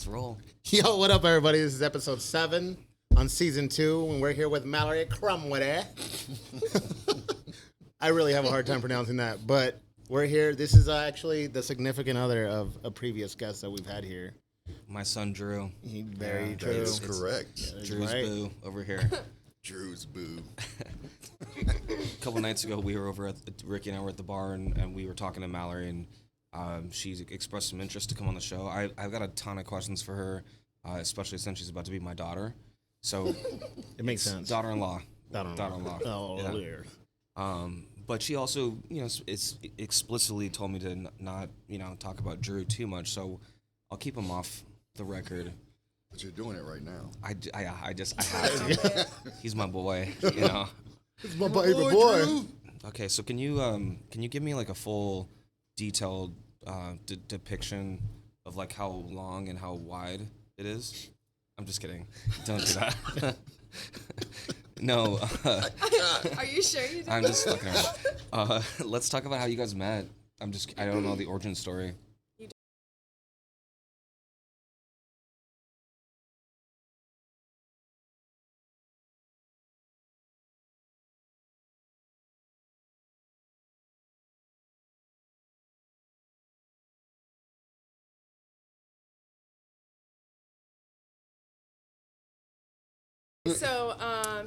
Let's roll. Yo, what up, everybody? This is episode 7 on season 2, and we're here with Mallory Crumwitty. I really have a hard time pronouncing that, but we're here. This is actually the significant other of a previous guest that we've had here. My son, Drew. Very true. That is correct. Drew's right. boo over here. Drew's boo. A couple nights ago, we were over at Ricky and I were at the bar, and we were talking to Mallory, and she expressed some interest to come on the show. I've got a ton of questions for her, especially since she's about to be my daughter. So It makes sense. daughter-in-law. Daughter-in-law. Oh, Yeah. weird. But she also, it's explicitly told me to not, talk about Drew too much. So I'll keep him off the record. But you're doing it right now. I have to. He's my boy. It's my baby boy. Okay, so can you give me like a full, detailed depiction of like how long and how wide it is? I'm just kidding. Don't do that. No. Are you sure you did? I'm just fucking around. Let's talk about how you guys met. I don't know the origin story.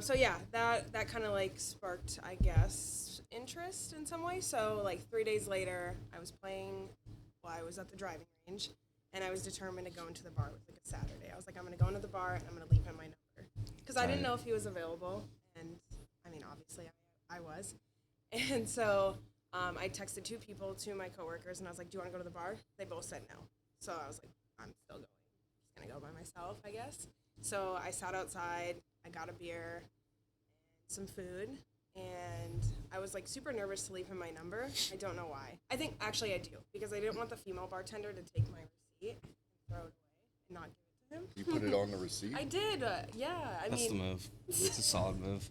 So yeah, that kind of like sparked, I guess, interest in some way. So like 3 days later, I was at the driving range, and I was determined to go into the bar. It was like a Saturday. I was like, I'm gonna go into the bar and I'm gonna leave him my number, because I didn't know if he was available, and I mean, obviously I was, and so I texted 2 people, 2 of my coworkers, and I was like, do you want to go to the bar? They both said no. So I was like, I'm still going. I'm just gonna go by myself, I guess. So I sat outside, I got a beer, and some food, and I was like super nervous to leave him my number. I don't know why. I think actually I do, because I didn't want the female bartender to take my receipt and throw it away and not give it to him. You put it on the receipt? I did, yeah. That's the move. It's a solid move.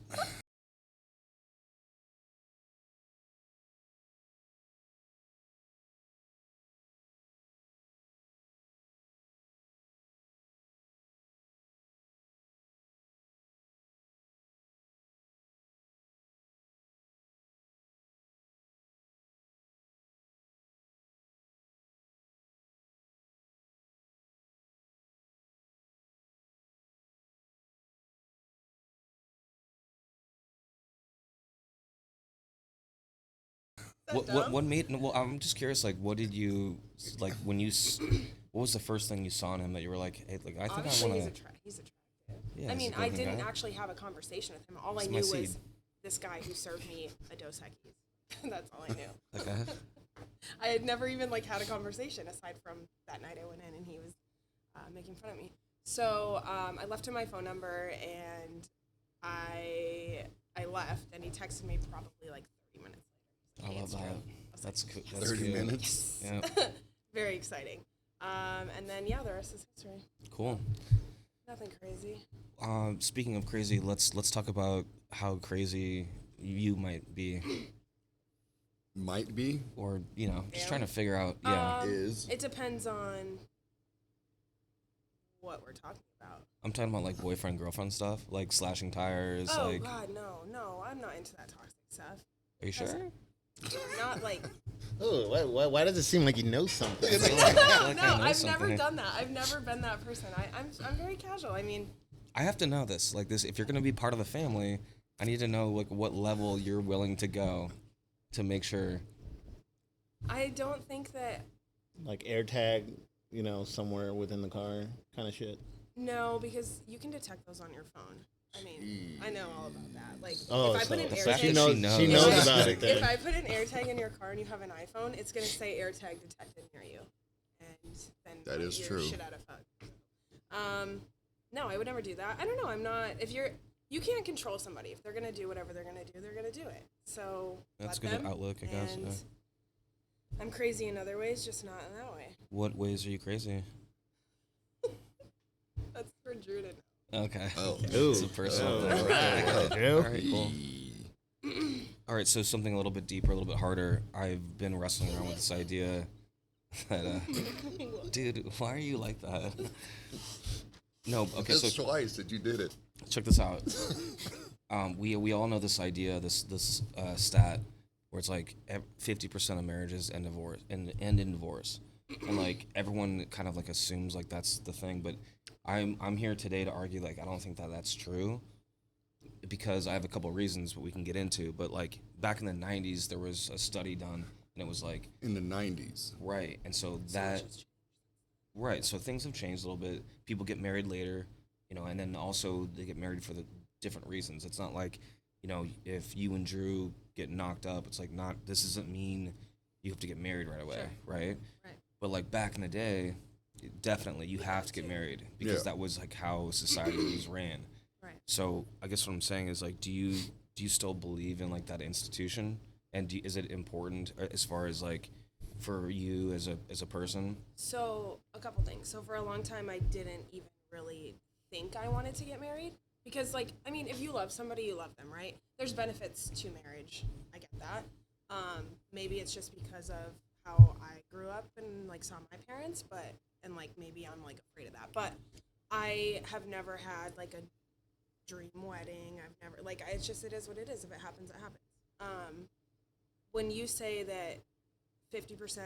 What made? Well, I'm just curious. Like, what did you like when you? What was the first thing you saw in him that you were like, hey, like I think Obviously, I want to? he's attractive. Yeah, I he's mean, a I good-looking didn't guy. actually have a conversation with him. All I He's knew my was seed. this guy who served me a Dos Equis. That's all I knew. Okay. I had never even like had a conversation aside from that night I went in and he was making fun of me. So I left him my phone number, and I left, and he texted me probably like 30 minutes later. I love that. That's cool. That's 30 cute. minutes? Yeah. Very exciting. And then yeah, the rest is history. Cool. Nothing crazy. Speaking of crazy, let's talk about how crazy you might be, Might be. or just Yeah. trying to figure out. Yeah. Is. It depends on what we're talking about. I'm talking about like boyfriend girlfriend stuff, like slashing tires. Oh like, God, no, I'm not into that toxic stuff. are you sure? Not like. Oh, why does it seem like you know something? I feel like I No, know I've never something. done that. I've never been that person. I'm very casual. I mean, I have to know this. Like this, if you're gonna be part of the family, I need to know like what level you're willing to go to make sure. I don't think that. Like AirTag, somewhere within the car kind of shit. No, because you can detect those on your phone. I mean, I know all about that. Like, Oh, if I so put an the AirTag, fact she that knows, knows. she knows If I- about it then. If I put an AirTag in your car and you have an iPhone, it's gonna say AirTag detected near you, and then That is you're true. shit out of fuck. No, I would never do that. I don't know. I'm not. If you can't control somebody. If they're gonna do whatever they're gonna do it. So That's a let good them, outlook, I guess. and Yeah. I'm crazy in other ways, just not in that way. What ways are you crazy? That's for Drew to know. Okay. Oh. It's a personal thing. right. All right, cool. All right, so something a little bit deeper, a little bit harder. I've been wrestling around with this idea that, dude, why are you like that? No, okay, Just so twice that you did it. check this out. We all know this idea, this stat, where it's like 50% of marriages end in divorce, and like everyone kind of like assumes like that's the thing. But I'm here today to argue like I don't think that that's true, because I have a couple reasons what we can get into. But like back in the 90s, there was a study done, and it was like In the 90s. right, and so that right, so things have changed a little bit. People get married later, and then also they get married for the different reasons. It's not like, if you and Drew get knocked up, it's like not. This doesn't mean you have to get married right away, Sure. right? Right. But like back in the day, definitely you have to get married because Yeah. that was like how society was ran. Right. So I guess what I'm saying is like, do you still believe in like that institution, and is it important as far as like for you as a person? So a couple things. So for a long time, I didn't even really think I wanted to get married because, like, I mean, if you love somebody, you love them, right? There's benefits to marriage. I get that. Maybe it's just because of how I grew up and like saw my parents, and like maybe I'm like afraid of that. But I have never had like a dream wedding. I've never it is what it is. If it happens, it happens. When you say that 50%,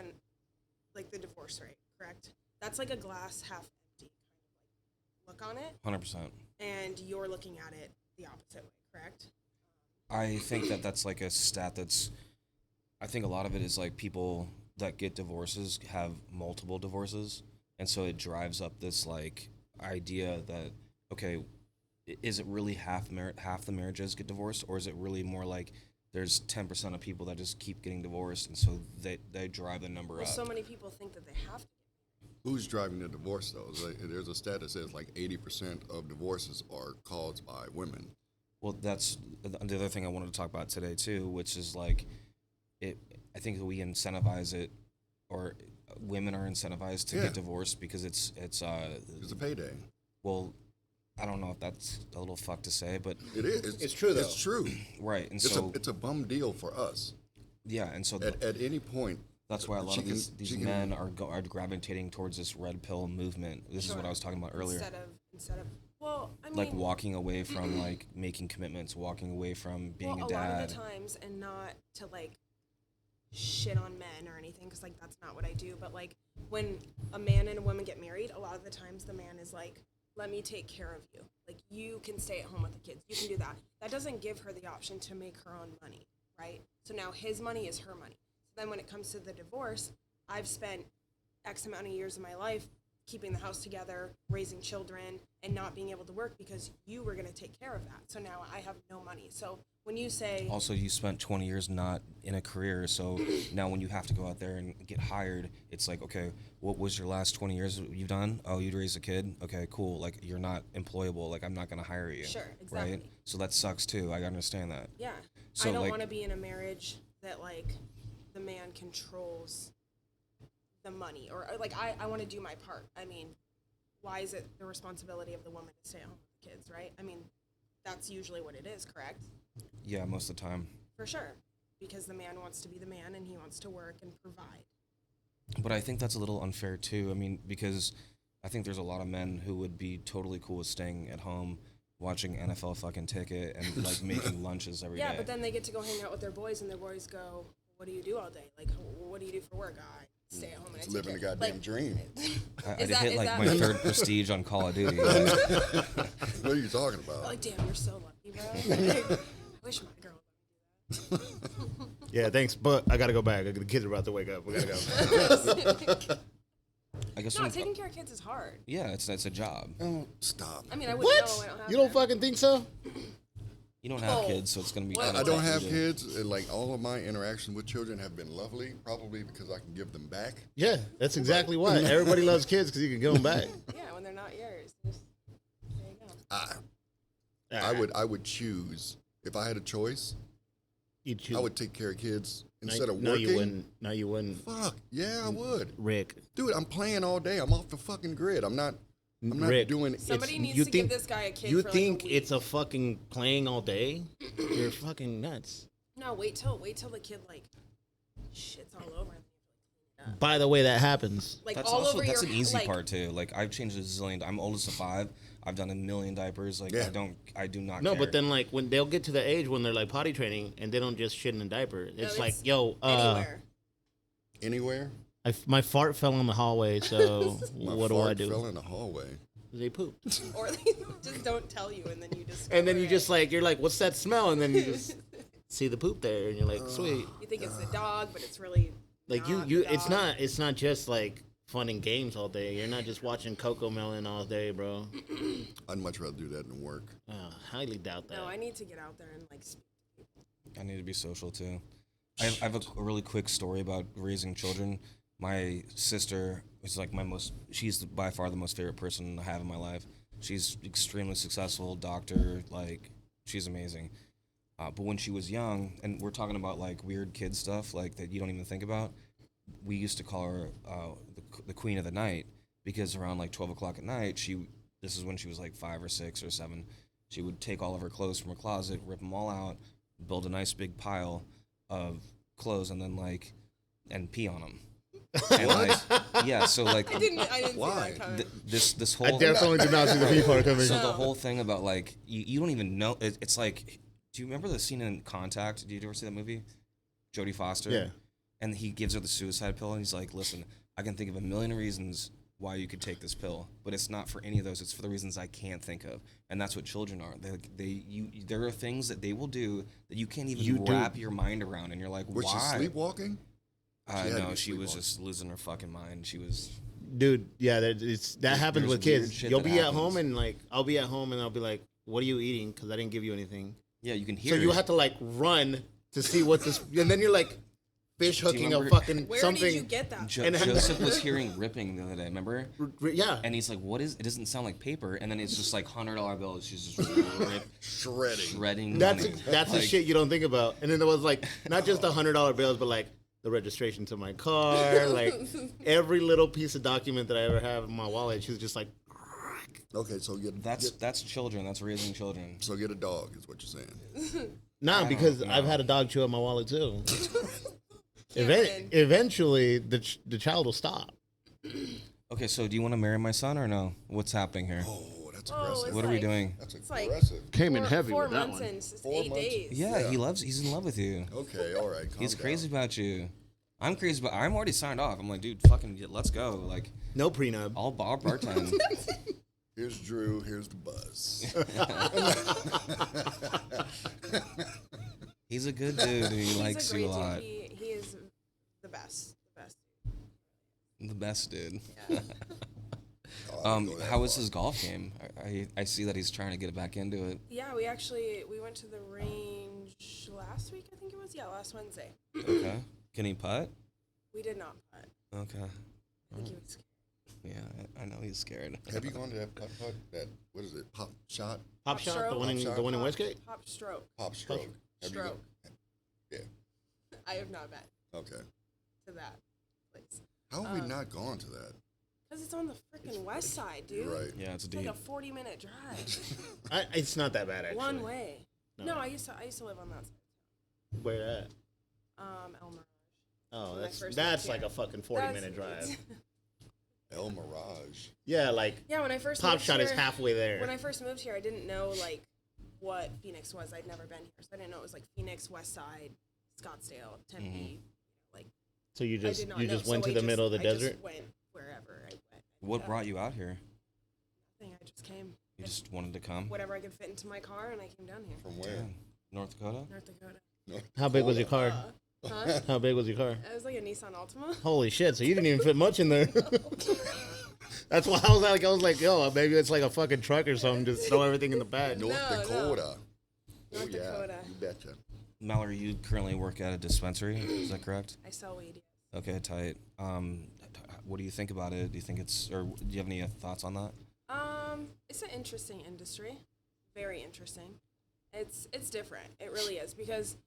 like the divorce rate, correct? That's like a glass half empty kind of like look on it, 100%. and you're looking at it the opposite way, correct? I think that's like a stat I think a lot of it is like people that get divorces have multiple divorces. And so it drives up this like idea that, okay, is it really half the marriages get divorced, or is it really more like there's 10% of people that just keep getting divorced, and so they drive the number Well, up? so many people think that they have to. Who's driving the divorce, though? There's a stat that says like 80% of divorces are caused by women. Well, that's the other thing I wanted to talk about today too, which is like I think that we incentivize it, or women are incentivized to Yeah. get divorced because it's It's a payday. well, I don't know if that's a little fucked to say, but It is. It's true, though. It's true. right, and It's so it's a bum deal for us. yeah, and so At any point, that's why a lot she of can- these she can- men are gravitating towards this red pill movement. This is what Sure. I was talking about earlier. Instead of well, I mean, Like walking away from like making commitments, walking away from being well, a a lot dad. of the times, and not to like shit on men or anything, because like that's not what I do. But like when a man and a woman get married, a lot of the times the man is like, "Let me take care of you. Like you can stay at home with the kids. You can do that." That doesn't give her the option to make her own money, right? So now his money is her money. So then when it comes to the divorce, I've spent X amount of years of my life keeping the house together, raising children, and not being able to work because you were going to take care of that. So now I have no money. So when you say, Also, you spent 20 years not in a career, so now when you have to go out there and get hired, it's like, okay, what was your last 20 years you've done? Oh, you raised a kid? Okay, cool. Like, you're not employable. Like, I'm not going to hire you. Sure, exactly. Right? So that sucks, too. I understand that. yeah, So, I don't like- want to be in a marriage that like the man controls the money, or like I want to do my part. I mean, why is it the responsibility of the woman to stay at home with the kids, right? I mean, that's usually what it is, correct? Yeah, most of the time. For sure, because the man wants to be the man and he wants to work and provide. But I think that's a little unfair, too. I mean, because I think there's a lot of men who would be totally cool with staying at home, watching NFL fucking Ticket, and, like, making lunches every day. Yeah, but then they get to go hang out with their boys, and their boys go, "What do you do all day? Like, what do you do for work?" I stay at home and I it's take living the care." goddamn Like, dream. I Is did that- hit, is like, that- my third prestige on Call of Duty. What are you talking about? like, damn, you're so lucky, bro. Like, I wish my girl would do that. Yeah, thanks, but I gotta go back. The kids are about to wake up. We gotta go. I guess No, when- taking care of kids is hard. yeah, it's a job. Oh, stop. I mean, I wouldn't What? know. I don't have You don't them. fucking think so? You don't have Oh. kids, so it's gonna be. What? kinda I don't tough to have do. kids, and like all of my interactions with children have been lovely, probably because I can give them back. Yeah, that's exactly why. Everybody loves kids because you can give them back. Yeah, when they're not yours. Just, there you go. I would choose if I had a choice. You choose. I would take care of kids instead of no, working. you wouldn't. No, you wouldn't. Fuck yeah, I would. Rick. Dude, I'm playing all day. I'm off the fucking grid. I'm not Rick, doing. Somebody needs you to think- give this guy a kid You for think like a week. it's a fucking playing all day? You're fucking nuts. No, wait till the kid like shits all over him. By the way, that happens. Like That's all also over that's your an easy like, part too. Like I've changed a zillion. I'm oldest of 5. I've done a million diapers. Like Yeah. I do not. No, care. but then like when they'll get to the age when they're like potty training and they don't just shit in a diaper. It's like, it's yo, anywhere. Anywhere? my fart fell in the hallway, so My what do I fart do? fell in the hallway. They pooped. Or they just don't tell you, and then you just. And then you just like, you're like, what's that smell? And then you just see the poop there, and you're like, sweet. You think it's the dog, but it's really Like not you, the it's dog. not just like fun and games all day. You're not just watching Coco Melon all day, bro. I'd much rather do that than work. Highly doubt that. No, I need to get out there and like. I need to be social too. I have a really quick story about raising children. My sister is like she's by far the most favorite person I have in my life. She's extremely successful, doctor, like she's amazing. But when she was young, and we're talking about like weird kid stuff like that you don't even think about, we used to call her the queen of the night because around like 12 o'clock at night, this is when she was like 5 or 6 or 7, she would take all of her clothes from her closet, rip them all out, build a nice big pile of clothes, and then and pee on them. And like, yeah, so like I didn't see Why? that coming. this I whole definitely did not see the pee part coming. so the whole thing about like you don't even know it's like, do you remember the scene in Contact? Did you ever see that movie? Jodie Foster. Yeah. And he gives her the suicide pill, and he's like, "Listen, I can think of a million reasons why you could take this pill, but it's not for any of those. It's for the reasons I can't think of." And that's what children are. There are things that they will do that you can't even wrap your mind around, and you're like, Was "Why?" she sleepwalking? had to No, be she was sleepwalking. just losing her fucking mind. She was. Dude, yeah, that happens There's with weird kids. shit You'll that be at happens. home and like I'll be at home and I'll be like, "What are you eating?" Because I didn't give you anything. Yeah, you can hear. So you it. have to like run to see what this, and then you're like fish Do you hooking a remember- fucking Where something. did you get that? And- Joseph was hearing ripping the other day. Remember? Yeah, And he's like, "What is? It doesn't sound like paper." And then it's just like $100 bills. She's just shredding. that's money. that's the Like, shit you don't think about. And then there was like not just the $100 bills, but like the registration to my car, like every little piece of document that I ever have in my wallet. She was just like, Okay, so That's children. That's raising children. so get a dog is what you're saying. nah, because know. I've had a dog chew up my wallet too. Cameron. Eventually, the child will stop. Okay, so do you want to marry my son or no? What's happening here? Oh, that's Oh, aggressive. it's What are we like- doing? That's It's like aggressive. Came in four- heavy 4 with that months one. in it's 4 8 months? days. Yeah, Yeah. he's in love with you. Okay, all right. He's calm crazy down. about you. I'm crazy about. I'm already signed off. I'm like, dude, fucking, let's go. Like, No prenup. I'll bartend. Here's Drew. Here's the buzz. He's a good dude. And he He's likes a you a great lot. dude. He is the best. The best. The best dude. Yeah. Oh, I didn't go that How was far. his golf game? I see that he's trying to get back into it. Yeah, we went to the range last week, I think it was. Yeah, last Wednesday. Okay. Can he putt? We did not putt. Okay. I think he was scared. Yeah, I know he's scared. Have you gone to that putt? That what is it? Pop shot, Pop shot, stroke. the one in Pop shot. the one in Westgate. Pop stroke. pop stroke. Have you Stroke. gone- Yeah. I have not been Okay. to that place. How have we not gone to that? Because it's on the freaking west side, dude. Right. Yeah, it's It's deep. like a 40-minute drive. It's not that bad actually. One way. No. No, I used to live on that side. Where at? Elmer. Oh, When I first that's moved like here. a fucking 40-minute drive. El Mirage. Yeah, like Yeah, when I first Pop moved shot is here- halfway there. When I first moved here, I didn't know like what Phoenix was. I'd never been here, so I didn't know it was like Phoenix, West Side, Scottsdale, Tempe. Like So you I just did not you know. just So went to I the middle of the I desert. Just went wherever I went. What brought you out here? Nothing. I just came. You just wanted to come? Whatever I could fit into my car, and I came down here. From where? Damn. North Dakota? North Dakota. How big was your car? Huh? How big was your car? It was like a Nissan Altima. Holy shit! So you didn't even fit much in there. That's why I was like, yo, maybe it's like a fucking truck or something. Just throw everything in the back. North No. Dakota. North Oh yeah, Dakota. you betcha. Mallory, you currently work at a dispensary, is that correct? I sell weed. Okay, tight. What do you think about it? Do you think or do you have any thoughts on that? It's an interesting industry. Very interesting. It's different. It really is because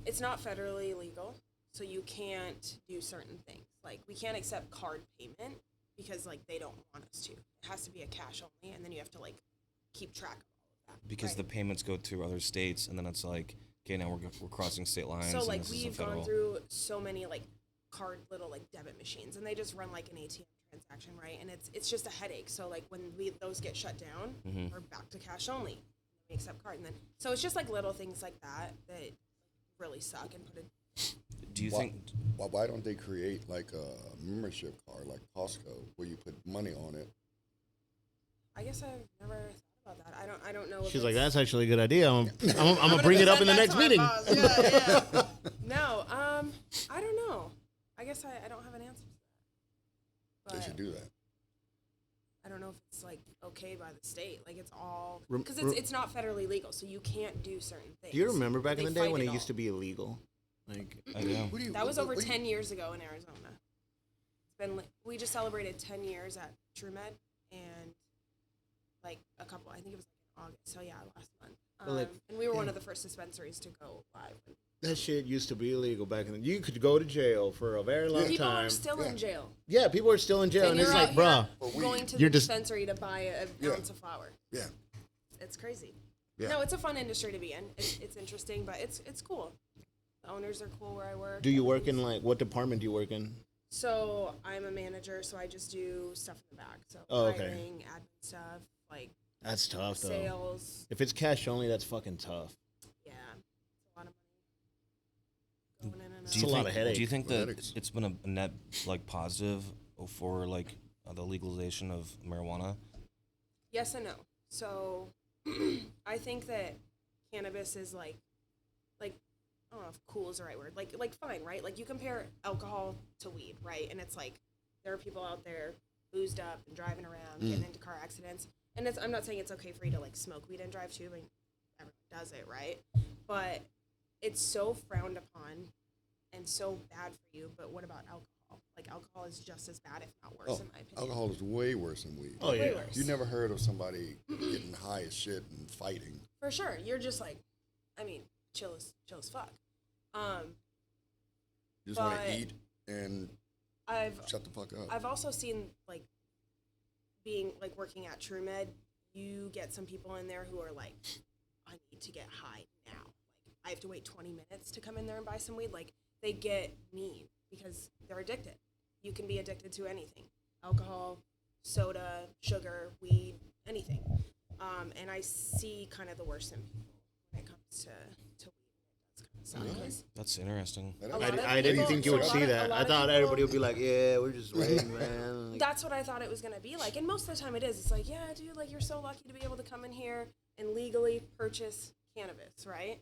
it's not federally legal, so you can't do certain things. Like we can't accept card payment because like they don't want us to. It has to be a cash only, and then you have to like keep track of all of that. Because right? the payments go through other states, and then it's like, okay, now we're crossing state lines. So and like this is a we've federal. gone through so many like card little like debit machines, and they just run like an ATM transaction, right? And it's just a headache. So like when those get shut down, we're back to cash only. We accept card, and then so it's just like little things like that that really suck and put it. Do you think? Why don't they create like a membership card like Costco where you put money on it? I guess I've never thought about that. I don't know. If She's like, it's- that's actually a good idea. I'm gonna bring it up in the next meeting. Yeah. No, I don't know. I guess I don't have an answer to that. They should do that. I don't know if it's like okay by the state. Like it's all Rem- because it's not federally legal, so you can't do certain things. Do you remember back in They the day fight when it all. used to be illegal? Like, I know. That was over 10 years ago in Arizona. It's been we just celebrated 10 years at TrueMed, and like a couple, I think it was like in August. So yeah, last month. Well, like, and we were one of the first dispensaries to go live. that shit used to be illegal back in the. You could go to jail for a very long People time. are still in jail. Yeah, people are still in jail, and you're it's like, out bruh. here going to You're the just- dispensary to buy an ounce of flour. Yeah. It's crazy. Yeah. No, it's a fun industry to be in. It's interesting, but it's cool. The owners are cool where I work. Do you work in like what department do you work in? So I'm a manager, so I just do stuff in the back. So Oh, okay. writing, admin stuff, like That's tough though. sales. If it's cash only, that's fucking tough. Yeah, it's a lot of money going in and out. It's a lot of headache. Do you think that Headaches. it's been a net like positive for like the legalization of marijuana? Yes and no. So I think that cannabis is like I don't know if cool is the right word. Like fine, right? Like you compare alcohol to weed, right? And it's like there are people out there boozed up and driving around, getting into car accidents. And I'm not saying it's okay for you to like smoke weed and drive too. I mean, everyone does it, right? But it's so frowned upon and so bad for you. But what about alcohol? Like alcohol is just as bad, if not worse, in my opinion. Alcohol is way worse than weed. Oh Way yeah. worse. You never heard of somebody getting high as shit and fighting. For sure. You're just like, I mean, chill as fuck. You just want But to eat and I've shut the fuck up. I've also seen like being like working at TrueMed, you get some people in there who are like, I need to get high now. Like I have to wait 20 minutes to come in there and buy some weed. Like they get mean because they're addicted. You can be addicted to anything. Alcohol, soda, sugar, weed, anything. And I see kind of the worst in people when it comes to weed. That's kind of suck. 'Cause That's interesting. That a is- lot of I didn't people- think you so would a lot see of- that. a lot I of thought people- everybody would be like, yeah, we're just waiting, man. Like, That's what I thought it was going to be like. And most of the time it is. It's like, yeah, dude, like you're so lucky to be able to come in here and legally purchase cannabis, right?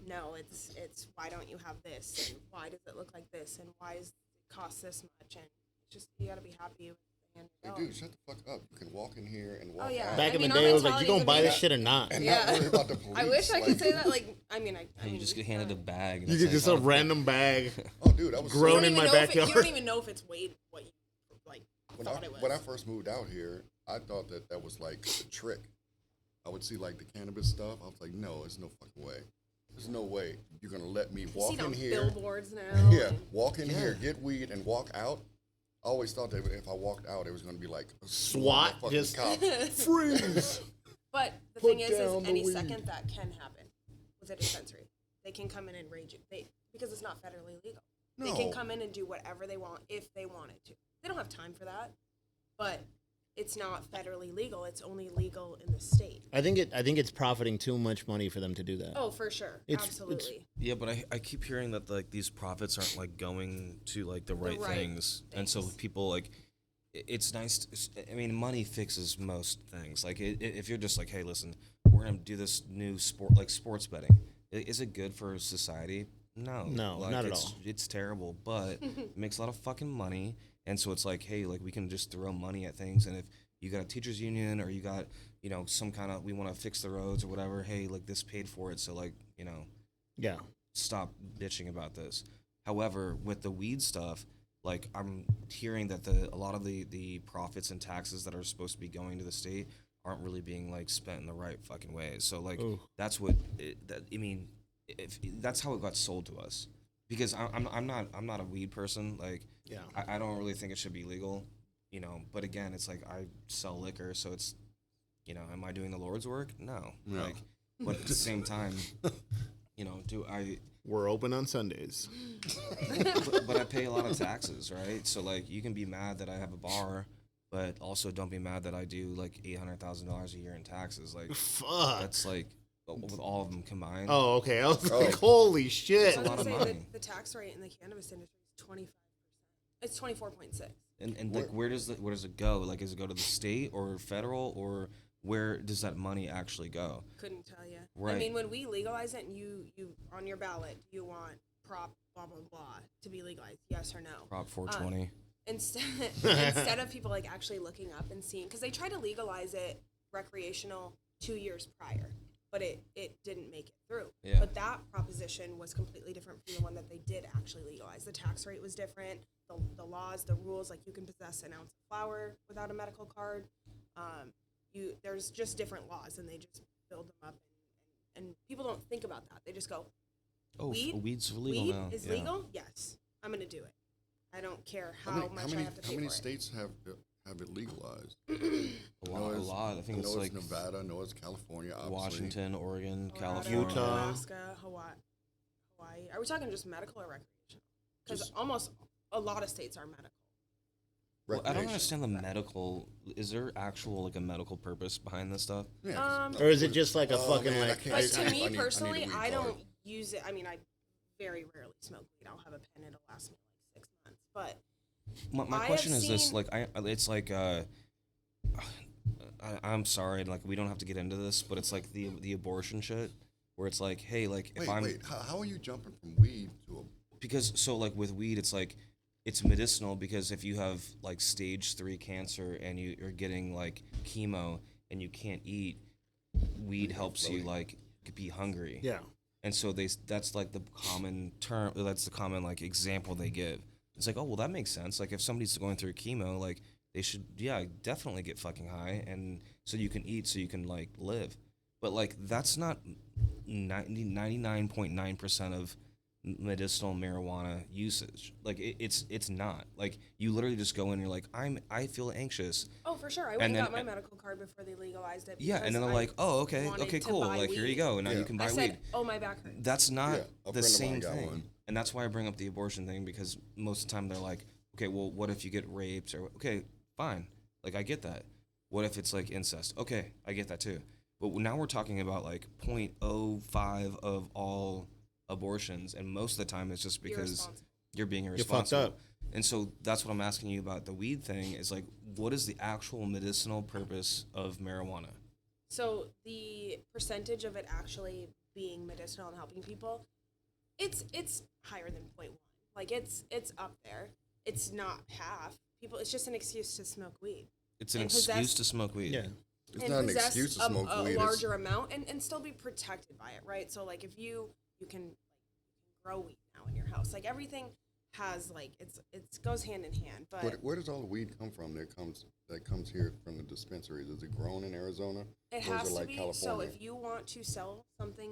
No, it's why don't you have this? And why does it look like this? And why does it cost this much? And it's just, you got to be happy with the hand Hey, you're dude, dealt. shut the fuck up. You can walk in here and walk Oh, yeah. out back I in mean, the our day, it was like, mentality you gonna would buy be this that- shit or not? and Yeah. not worry about the police. I wish I could like- say that. Like, I mean, And you just get handed a bag. And You it's get just a like, oh, random bag. Oh, dude, I was Grown you don't in even my know if backyard. you don't even know if it's weighed what you like thought it was. When I first moved out here, I thought that was like a trick. I would see like the cannabis stuff. I was like, no, there's no fucking way. There's no way you're gonna let me you walk see it in on here. billboards now. Yeah, and- walk in here, get weed, and walk out. I always thought that if I walked out, it was gonna be like a SWAT, fucking just- cops. Freeze. But the Put thing is down the any weed. second that can happen with a dispensary. They can come in and raid you. Because it's not federally legal. They can No. come in and do whatever they want if they wanted to. They don't have time for that. But it's not federally legal. It's only legal in the state. I think it's profiting too much money for them to do that. Oh, for sure. It's- Absolutely. Yeah, but I keep hearing that like these profits aren't like going to like the right, right things. And so things. people like it's nice. I mean, money fixes most things. Like if you're just like, hey, listen, we're gonna do this new sport like sports betting. Is it good for society? No, No, like, not at it's, all. It's terrible, but it makes a lot of fucking money. And so it's like, hey, like we can just throw money at things. And if you got a teachers union or you got, you know, some kind of, we want to fix the roads or whatever, hey, like this paid for it. So like, you know, Yeah. stop bitching about this. However, with the weed stuff, like I'm hearing that a lot of the profits and taxes that are supposed to be going to the state aren't really being like spent in the right fucking ways. So like Ooh. that's what I mean. If that's how it got sold to us, because I'm not a weed person. Like Yeah. I don't really think it should be legal, you know. But again, it's like I sell liquor, so it's, you know, am I doing the Lord's work? No. No. Like, but at the same time, you know, We're open on Sundays. but I pay a lot of taxes, right? So like, you can be mad that I have a bar, but also don't be mad that I do like $800,000 a year in taxes. Like, Fuck. that's like with all of them combined. Oh, okay. I was like, holy shit. I a was lot gonna of say money. the tax rate in the cannabis industry is 25%. It's 24.6. And like, where does it go? Like, does it go to the state or federal, or where does that money actually go? Couldn't tell you. Right. I mean, when we legalize it, and you on your ballot, do you want Prop blah blah blah to be legalized? Yes or no? Prop 420. Instead of people like actually looking up and seeing, because they tried to legalize it recreational 2 years prior, but it didn't make it through. Yeah. But that proposition was completely different from the one that they did actually legalize. The tax rate was different. The laws, the rules, like you can possess an ounce of flower without a medical card. There's just different laws, and they just build them up, and people don't think about that. They just go, Oh, weed's legal weed now. is Yeah. legal? Yes, I'm gonna do it. I don't care how much I have to pay How many for it. states have it legalized? A lot. I think it's like Nevada. I know it's California. Obviously. Washington, Oregon, Colorado, California. Utah. Alaska, Hawaii. Are we talking just medical or recreational? Because almost a lot of states are medical. Well, I don't Recreation. understand the medical. Is there actual like a medical purpose behind this stuff? Yeah, 'cause- Or is it just like a Oh, fucking man, I like? can't- But I to need- me I need a personally, weed I card. don't use it. I mean, I very rarely smoke weed. I'll have a pen. It'll last me like 6 months. But My I question have is this: seen- like, it's like I'm sorry, like we don't have to get into this, but it's like the abortion shit, where it's like, hey, like if Wait, how are you jumping from weed to a? because so like with weed, it's like it's medicinal because if you have like stage 3 cancer and you're getting like chemo and you can't eat, weed helps you like be hungry. Yeah. And so that's like the common term, that's the common like example they give. It's like, oh well, that makes sense. Like if somebody's going through chemo, like they should definitely get fucking high, and so you can eat, so you can like live. But like that's not 99.9% of medicinal marijuana usage. Like it's not. Like you literally just go in and you're like, I feel anxious. oh, for sure, I went And and then- got my medical card before they legalized it. Yeah, and because then they're I like, oh okay, wanted to cool. buy Like here you weed. go, and now Yeah. you can I buy said, weed. oh, my back hurts. That's not Yeah, a the friend of mine same got thing. one. And that's why I bring up the abortion thing, because most of the time they're like, okay, well, what if you get raped? Or, okay, fine. Like, I get that. What if it's like incest? Okay, I get that too. But now we're talking about like 0.05 of all abortions. And most of the time it's just because Irresponsible. you're being fucked irresponsible. up. And so that's what I'm asking you about the weed thing is like, what is the actual medicinal purpose of marijuana? So the percentage of it actually being medicinal and helping people, it's higher than 0.1. Like it's up there. It's not half. People, it's just an excuse to smoke weed. It's an And excuse possess- to smoke weed. Yeah. It's and not an possess excuse to smoke a weed. larger amount and still be protected by it, right? So like if you can grow weed now in your house, like everything has like it goes hand in hand. But Where does all the weed come from that comes here from the dispensaries? Is it grown in Arizona? it Or is has it to like be. California? So if you want to sell something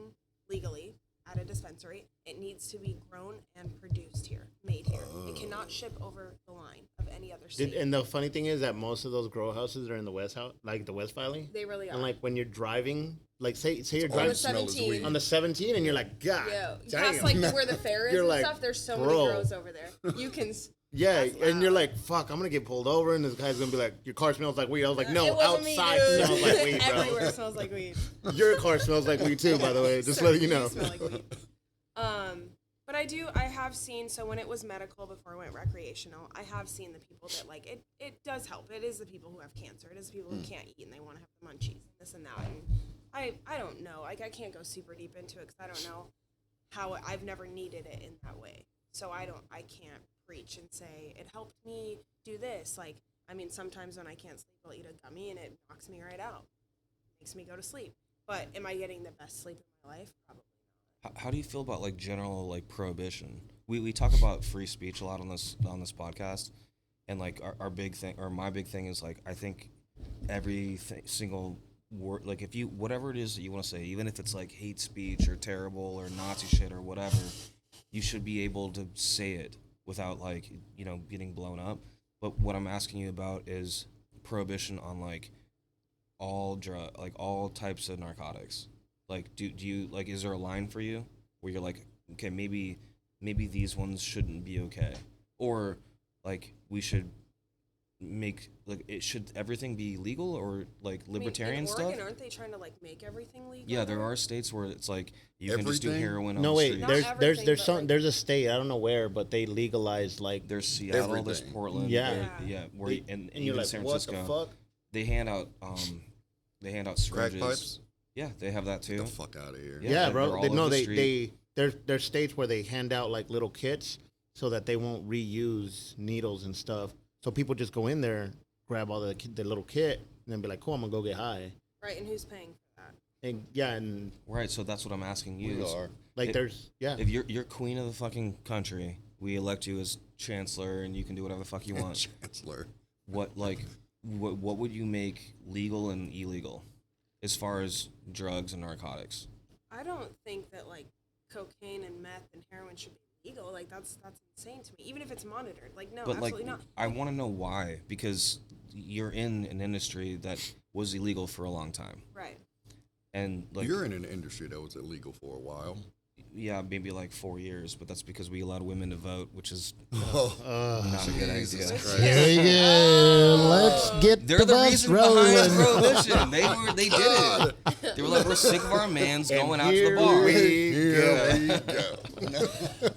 legally at a dispensary, it needs to be grown and produced here, made here. It cannot ship over the line of any other state. And the funny thing is that most of those grow houses are in the West House, like the West Valley. They really are. And like when you're driving, like say you're all driving the smell is 17. weed. on the 17 and you're like, God, yeah, damn. past like where the fair is You're and like, stuff. There's so bro. many grows over there. You can. Yeah, That's and you're loud. like, fuck, I'm gonna get pulled over, and this guy's gonna be like, your car smells like weed. I was like, no, It wasn't me, outside dude. smells like weed, bro. Everywhere smells like weed. Your car smells like weed too, by the way. Just letting you know. Smell like weed. But I have seen, so when it was medical before it went recreational, I have seen the people that like it does help. It is the people who have cancer. It is the people who can't eat and they want to have the munchies and this and that. And I don't know. Like I can't go super deep into it because I don't know how I've never needed it in that way. So I can't preach and say it helped me do this. Like, I mean, sometimes when I can't sleep, I'll eat a gummy and it knocks me right out. Makes me go to sleep. But am I getting the best sleep in my life? Probably. How do you feel about like general like prohibition? We talk about free speech a lot on this podcast, and like our big thing or my big thing is like I think every single word, like if you whatever it is that you want to say, even if it's like hate speech or terrible or Nazi shit or whatever, you should be able to say it without like getting blown up. But what I'm asking you about is prohibition on like all all types of narcotics. Like, do you like? Is there a line for you where you're like, okay, maybe these ones shouldn't be okay, or like we should make like it should everything be legal or like libertarian in stuff. Oregon, aren't they trying to like make everything legal? Yeah, there are states where it's like you can just do Everything? heroin on No, the wait. streets. Not There's everything, there's but, some like- there's a state, I don't know where, but they legalized like There's Seattle, there's Everything. Portland, Yeah. yeah, where they- and and you're even like, San what Francisco, the fuck? they hand out Crack syringes. pipes? Yeah, they have that Get too. the fuck out of here. Yeah, Yeah, they're bro. all They, over no, the they street. there's states where they hand out like little kits so that they won't reuse needles and stuff. So people just go in there, grab all the little kit, and then be like, "Cool, I'm gonna go get high." Right, and who's paying for that? And yeah, and Right, so that's what I'm asking you. We is are. like If- there's yeah. If you're queen of the fucking country, we elect you as chancellor, and you can do whatever the fuck you want. Chancellor. what would you make legal and illegal, as far as drugs and narcotics? I don't think that like cocaine and meth and heroin should be legal. Like that's insane to me. Even if it's monitored. Like no, But absolutely like, not. I want to know why, because you're in an industry that was illegal for a long time, Right. and like You're in an industry that was illegal for a while. yeah, maybe like 4 years, but that's because we allowed women to vote, which is Oh, not a good Jesus idea. Christ. Here we go. Let's get They're the the bus reason behind rolling. prohibition. They did it. They were like, we're sick of our mans And going out to the here bar. we Here we go.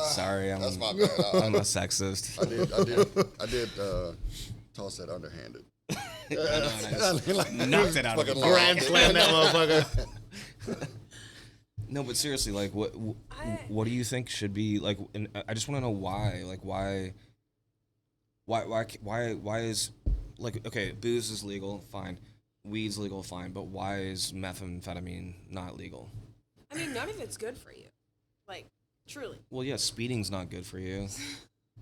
Sorry, I'm That's my bad. I'm a sexist. I did toss that underhanded. Knocked it out of the Fucking park. Grand slam that motherfucker. No, but seriously, like, what do you think should be like? And I just want to know why. Like, why is like okay, booze is legal, fine, weed's legal, fine, but why is methamphetamine not legal? I mean, none of it's good for you. Like truly. Well, yeah, speeding's not good for you.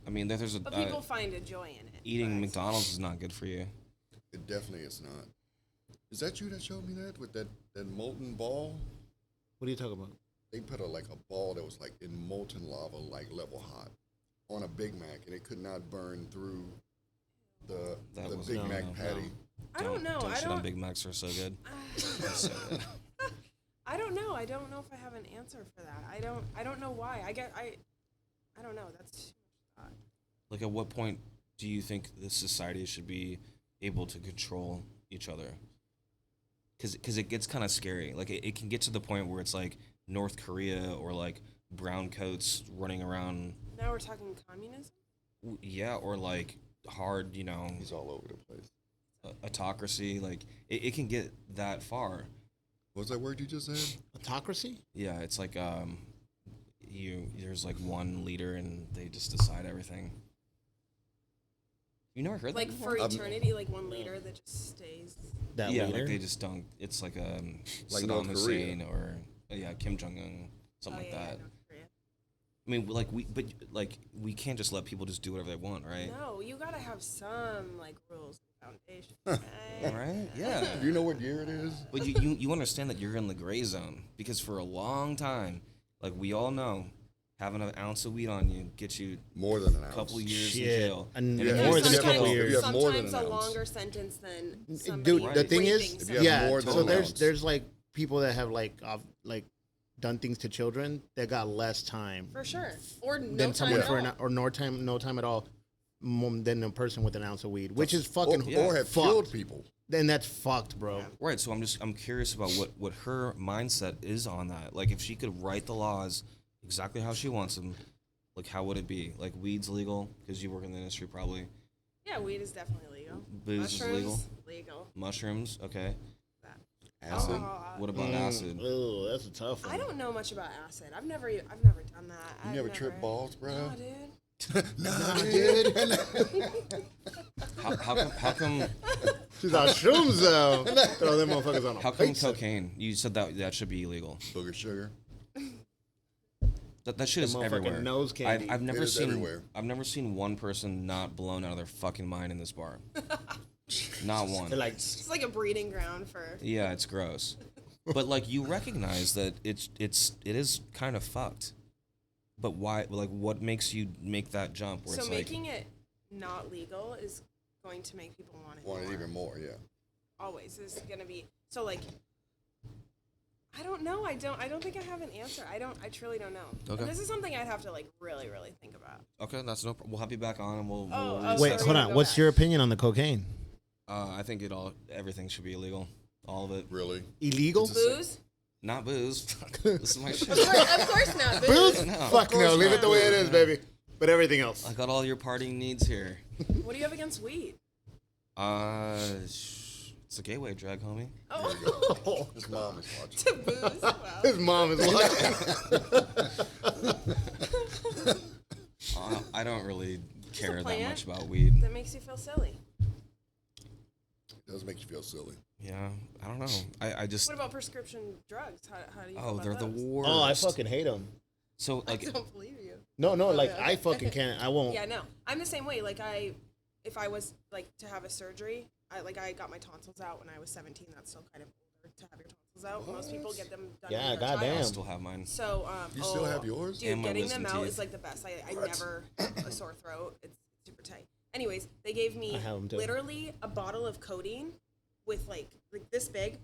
I mean, there's a But people find a joy in it. eating but- McDonald's is not good for you. It definitely is not. Is that you that showed me that with that molten ball? What are you talking about? They put a ball that was like in molten lava, like level hot, on a Big Mac, and it could not burn through the That was- Big no, Mac no, patty. I don't know. Don't I shit on don't. Big Macs are so good. They're so good. I don't know. I don't know if I have an answer for that. I don't know why. I don't know. That's too much thought. Like, at what point do you think the society should be able to control each other? Because it gets kind of scary. Like, it can get to the point where it's like North Korea or like brown coats running around. Now we're talking communism. Yeah, or like hard, He's all over the place. autocracy. Like, it can get that far. What's that word you just said? Autocracy? Yeah, it's like there's like one leader and they just decide everything. You never heard that Like before? for eternity, like one leader that just stays. That Yeah, leader? like they just don't. It's like Like Saddam North Korea. Hussein or Kim Jong Un, something like that. North Korea. I mean, like we can't just let people just do whatever they want, right? No, you gotta have some like rules and foundation. Right? Yeah. Do you know what year it is? But you understand that you're in the gray zone because for a long time, like we all know, having an ounce of weed on you gets you More than an a ounce. couple years in Shit. jail. And if Yeah, more you- than a couple sometimes, years. You have more than sometimes an a ounce. longer sentence than somebody Dude, Right. the thing raping is, If you have yeah. more than So an there's ounce. there's like people that have like done things to children that got less time for sure, or no than time someone at for all. or no time at all than a person with an ounce of weed, which is fucking Or have fucked. killed people. Then that's fucked, bro. Right, so I'm curious about what her mindset is on that. Like, if she could write the laws exactly how she wants them, like, how would it be? Like, weed's legal because you work in the industry, probably. Yeah, weed is definitely legal. Booze is legal. Mushrooms, legal. Mushrooms, okay. Acid. Alcohol, What about acid? Oh, that's a tough one. I don't know much about acid. I've never done that. You I've never tripped balls, bro? No, dude. Nah, dude. How come She's on shrooms though. Throw them motherfuckers on a how come pizza. cocaine? You said that should be illegal. Booger sugar. That shit The is motherfucking everywhere. nose candy. I've never It is seen everywhere. I've never seen one person not blown out of their fucking mind in this bar. Not one. They're like, It's like a breeding ground for. Yeah, it's gross. But like you recognize that it is kind of fucked. But why? Like, what makes you make that jump? Where So it's like, making it not legal is going to make people want it. Want it more. even more, yeah. Always is gonna be so like. I don't know. I don't think I have an answer. I truly don't know. Okay. And this is something I'd have to like really, really think about. Okay, that's no problem. We'll have you back on and we'll Wait, reassess hold it. on. What's your opinion on the cocaine? I think everything should be illegal. All of it. Really? Illegal? Booze? Not booze. This is my shit. Of course not. Booze? No. Fuck no. Leave it the way it is, baby. But everything else. I got all your partying needs here. What do you have against weed? It's a gateway drug, homie. Oh, His mom is watching. to booze. Wow. His mom is watching. I don't really care that plant. much about weed. That makes you feel silly. It does make you feel silly. Yeah, I don't know. I just. What about prescription drugs? How do you feel Oh, about they're the those? worst. Oh, I fucking hate them. So I like, don't believe you. No, like Okay. I fucking can't. I won't. Yeah, no. I'm the same way. Like if I was like to have a surgery, I got my tonsils out when I was 17. That's still kind of older to have your tonsils out. Most people get them done. Yeah, when they're a goddamn. I child. still have mine. So You still have yours? Dude, And my getting wisdom them out teeth. is like the best. I never a sore throat. It's super tight. Anyways, they gave me I have 'em too. literally a bottle of codeine with like this big,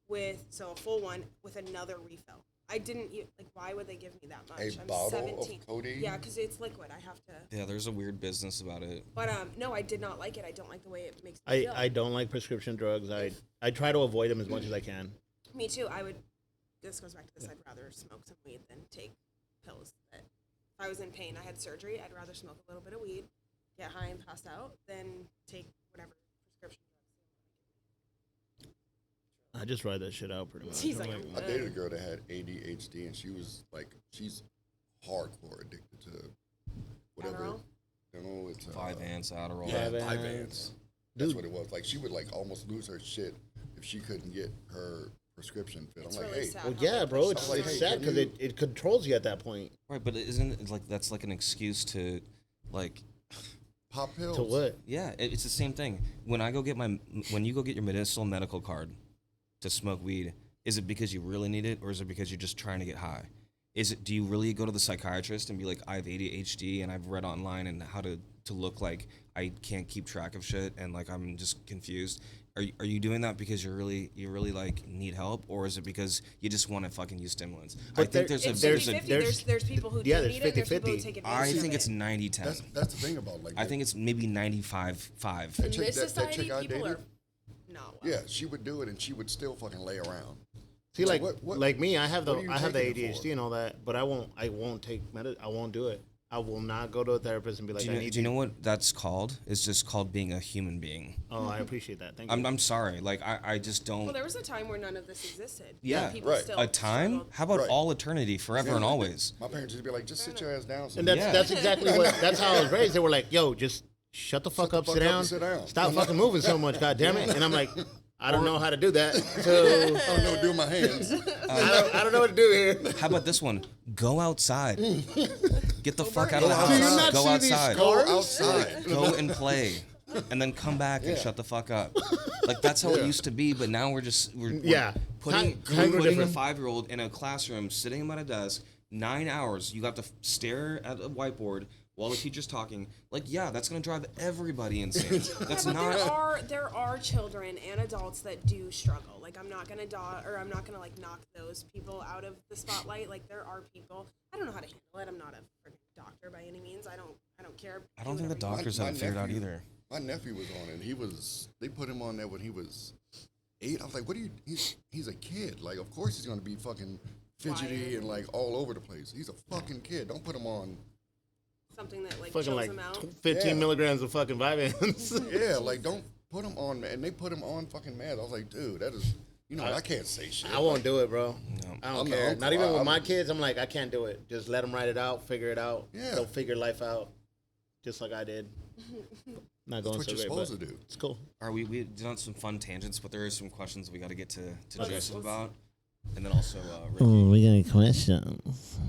with a full one with another refill. I didn't like. Why would they give me that much? A I'm bottle 17. of codeine? Yeah, because it's liquid. I have to. Yeah, there's a weird business about it. But no, I did not like it. I don't like the way it makes me feel. I don't like prescription drugs. I try to avoid them as much as I can. Me too. This goes back to this. I'd rather smoke some weed than take pills. But if I was in pain, I had surgery. I'd rather smoke a little bit of weed, get high and pass out, than take whatever prescription I just ride that shit out pretty much. He's I'm like, I dated a girl that had ADHD, and she was like, she's hardcore addicted to whatever. Adderall? No, it's 5-ants, Adderall. Yeah, Vyvanse. 5-ants. That's Dude. what it was. Like she would like almost lose her shit if she couldn't get her prescription filled. It's I'm like, really hey, sad. Well, how yeah, they bro. push It's, those like, it's hey, sad can because you- it controls you at that point. Right, but isn't it like that's like an excuse to, like, pop pills. To what? yeah, it's the same thing. When you go get your medical card to smoke weed, is it because you really need it, or is it because you're just trying to get high? Do you really go to the psychiatrist and be like, I have ADHD and I've read online and how to look like I can't keep track of shit and like I'm just confused? Are you doing that because you really like need help, or is it because you just want to fucking use stimulants? But I think there- there's It's a 50-50. There's people who yeah, do there's need it, and there's people who 50-50. take advantage I of think it. it's 90-10. That's the thing about like. I think it's maybe 95-5. In chick- this that society, chick I people dated? are not well. Yeah, she would do it, and she would still fucking lay around. See, like what- like me, I have what are you the taking it ADHD for? and all that, but I won't take I won't do it. I will not go to a therapist and be like, Do you know what that's called? It's just called being a human being. Oh, I appreciate that. Thank you. I'm sorry. Like I just don't. Well, there was a time where none of this existed. Yeah, People right. still A time? struggled. How about Right. all eternity, forever and always? My parents would be like, just sit your ass down. And that's exactly that's how I was raised. They were like, "Yo, just shut the fuck up, fuck sit up down, and sit down." stop fucking moving so much, god damn it." And I'm like, I don't know how to do that. So I don't know what to do with my hands. I don't know what to do here. How about this one? Go outside. Get the fuck out of the Do house. you not Go see these outside. scars? Go outside. Go and play. And then come back and shut the fuck up. Like that's how it Yeah. used to be, but now we're Yeah. putting Kind of a different. 5-year-old in a classroom sitting him at a desk 9 hours. You got to stare at a whiteboard while the teacher's talking. Like, yeah, that's gonna drive everybody insane. That's Yeah, but not. there are children and adults that do struggle. Like I'm not gonna I'm not gonna like knock those people out of the spotlight. Like there are people. I don't know how to handle it. I'm not a freaking doctor by any means. I don't care. I don't Do think the whatever you doctors My have it figured out nephew- either. My nephew was on it. They put him on there when he was 8. I was like, what do you, he's a kid. Like, of course he's going to be fucking fidgety Wild. and like all over the place. He's a fucking kid. Don't put him on. want. Something that like Fucking chills like them out. 15 Yeah. milligrams of fucking Vyvanse. Yeah, like don't put him on. And they put him on fucking mad. I was like, dude, that is, I can't say shit. I won't do it, bro. No. I don't I'm the care. uncle. Not even with I'm- my kids. I'm like, I can't do it. Just let them write it out, figure it out. Yeah. They'll figure life out, just like I did. Not going That's what so you're great, supposed but to do. it's cool. Are we done some fun tangents, but there are some questions we got to get to Okay, Joseph let's- about, and then also Ricky. we got a question.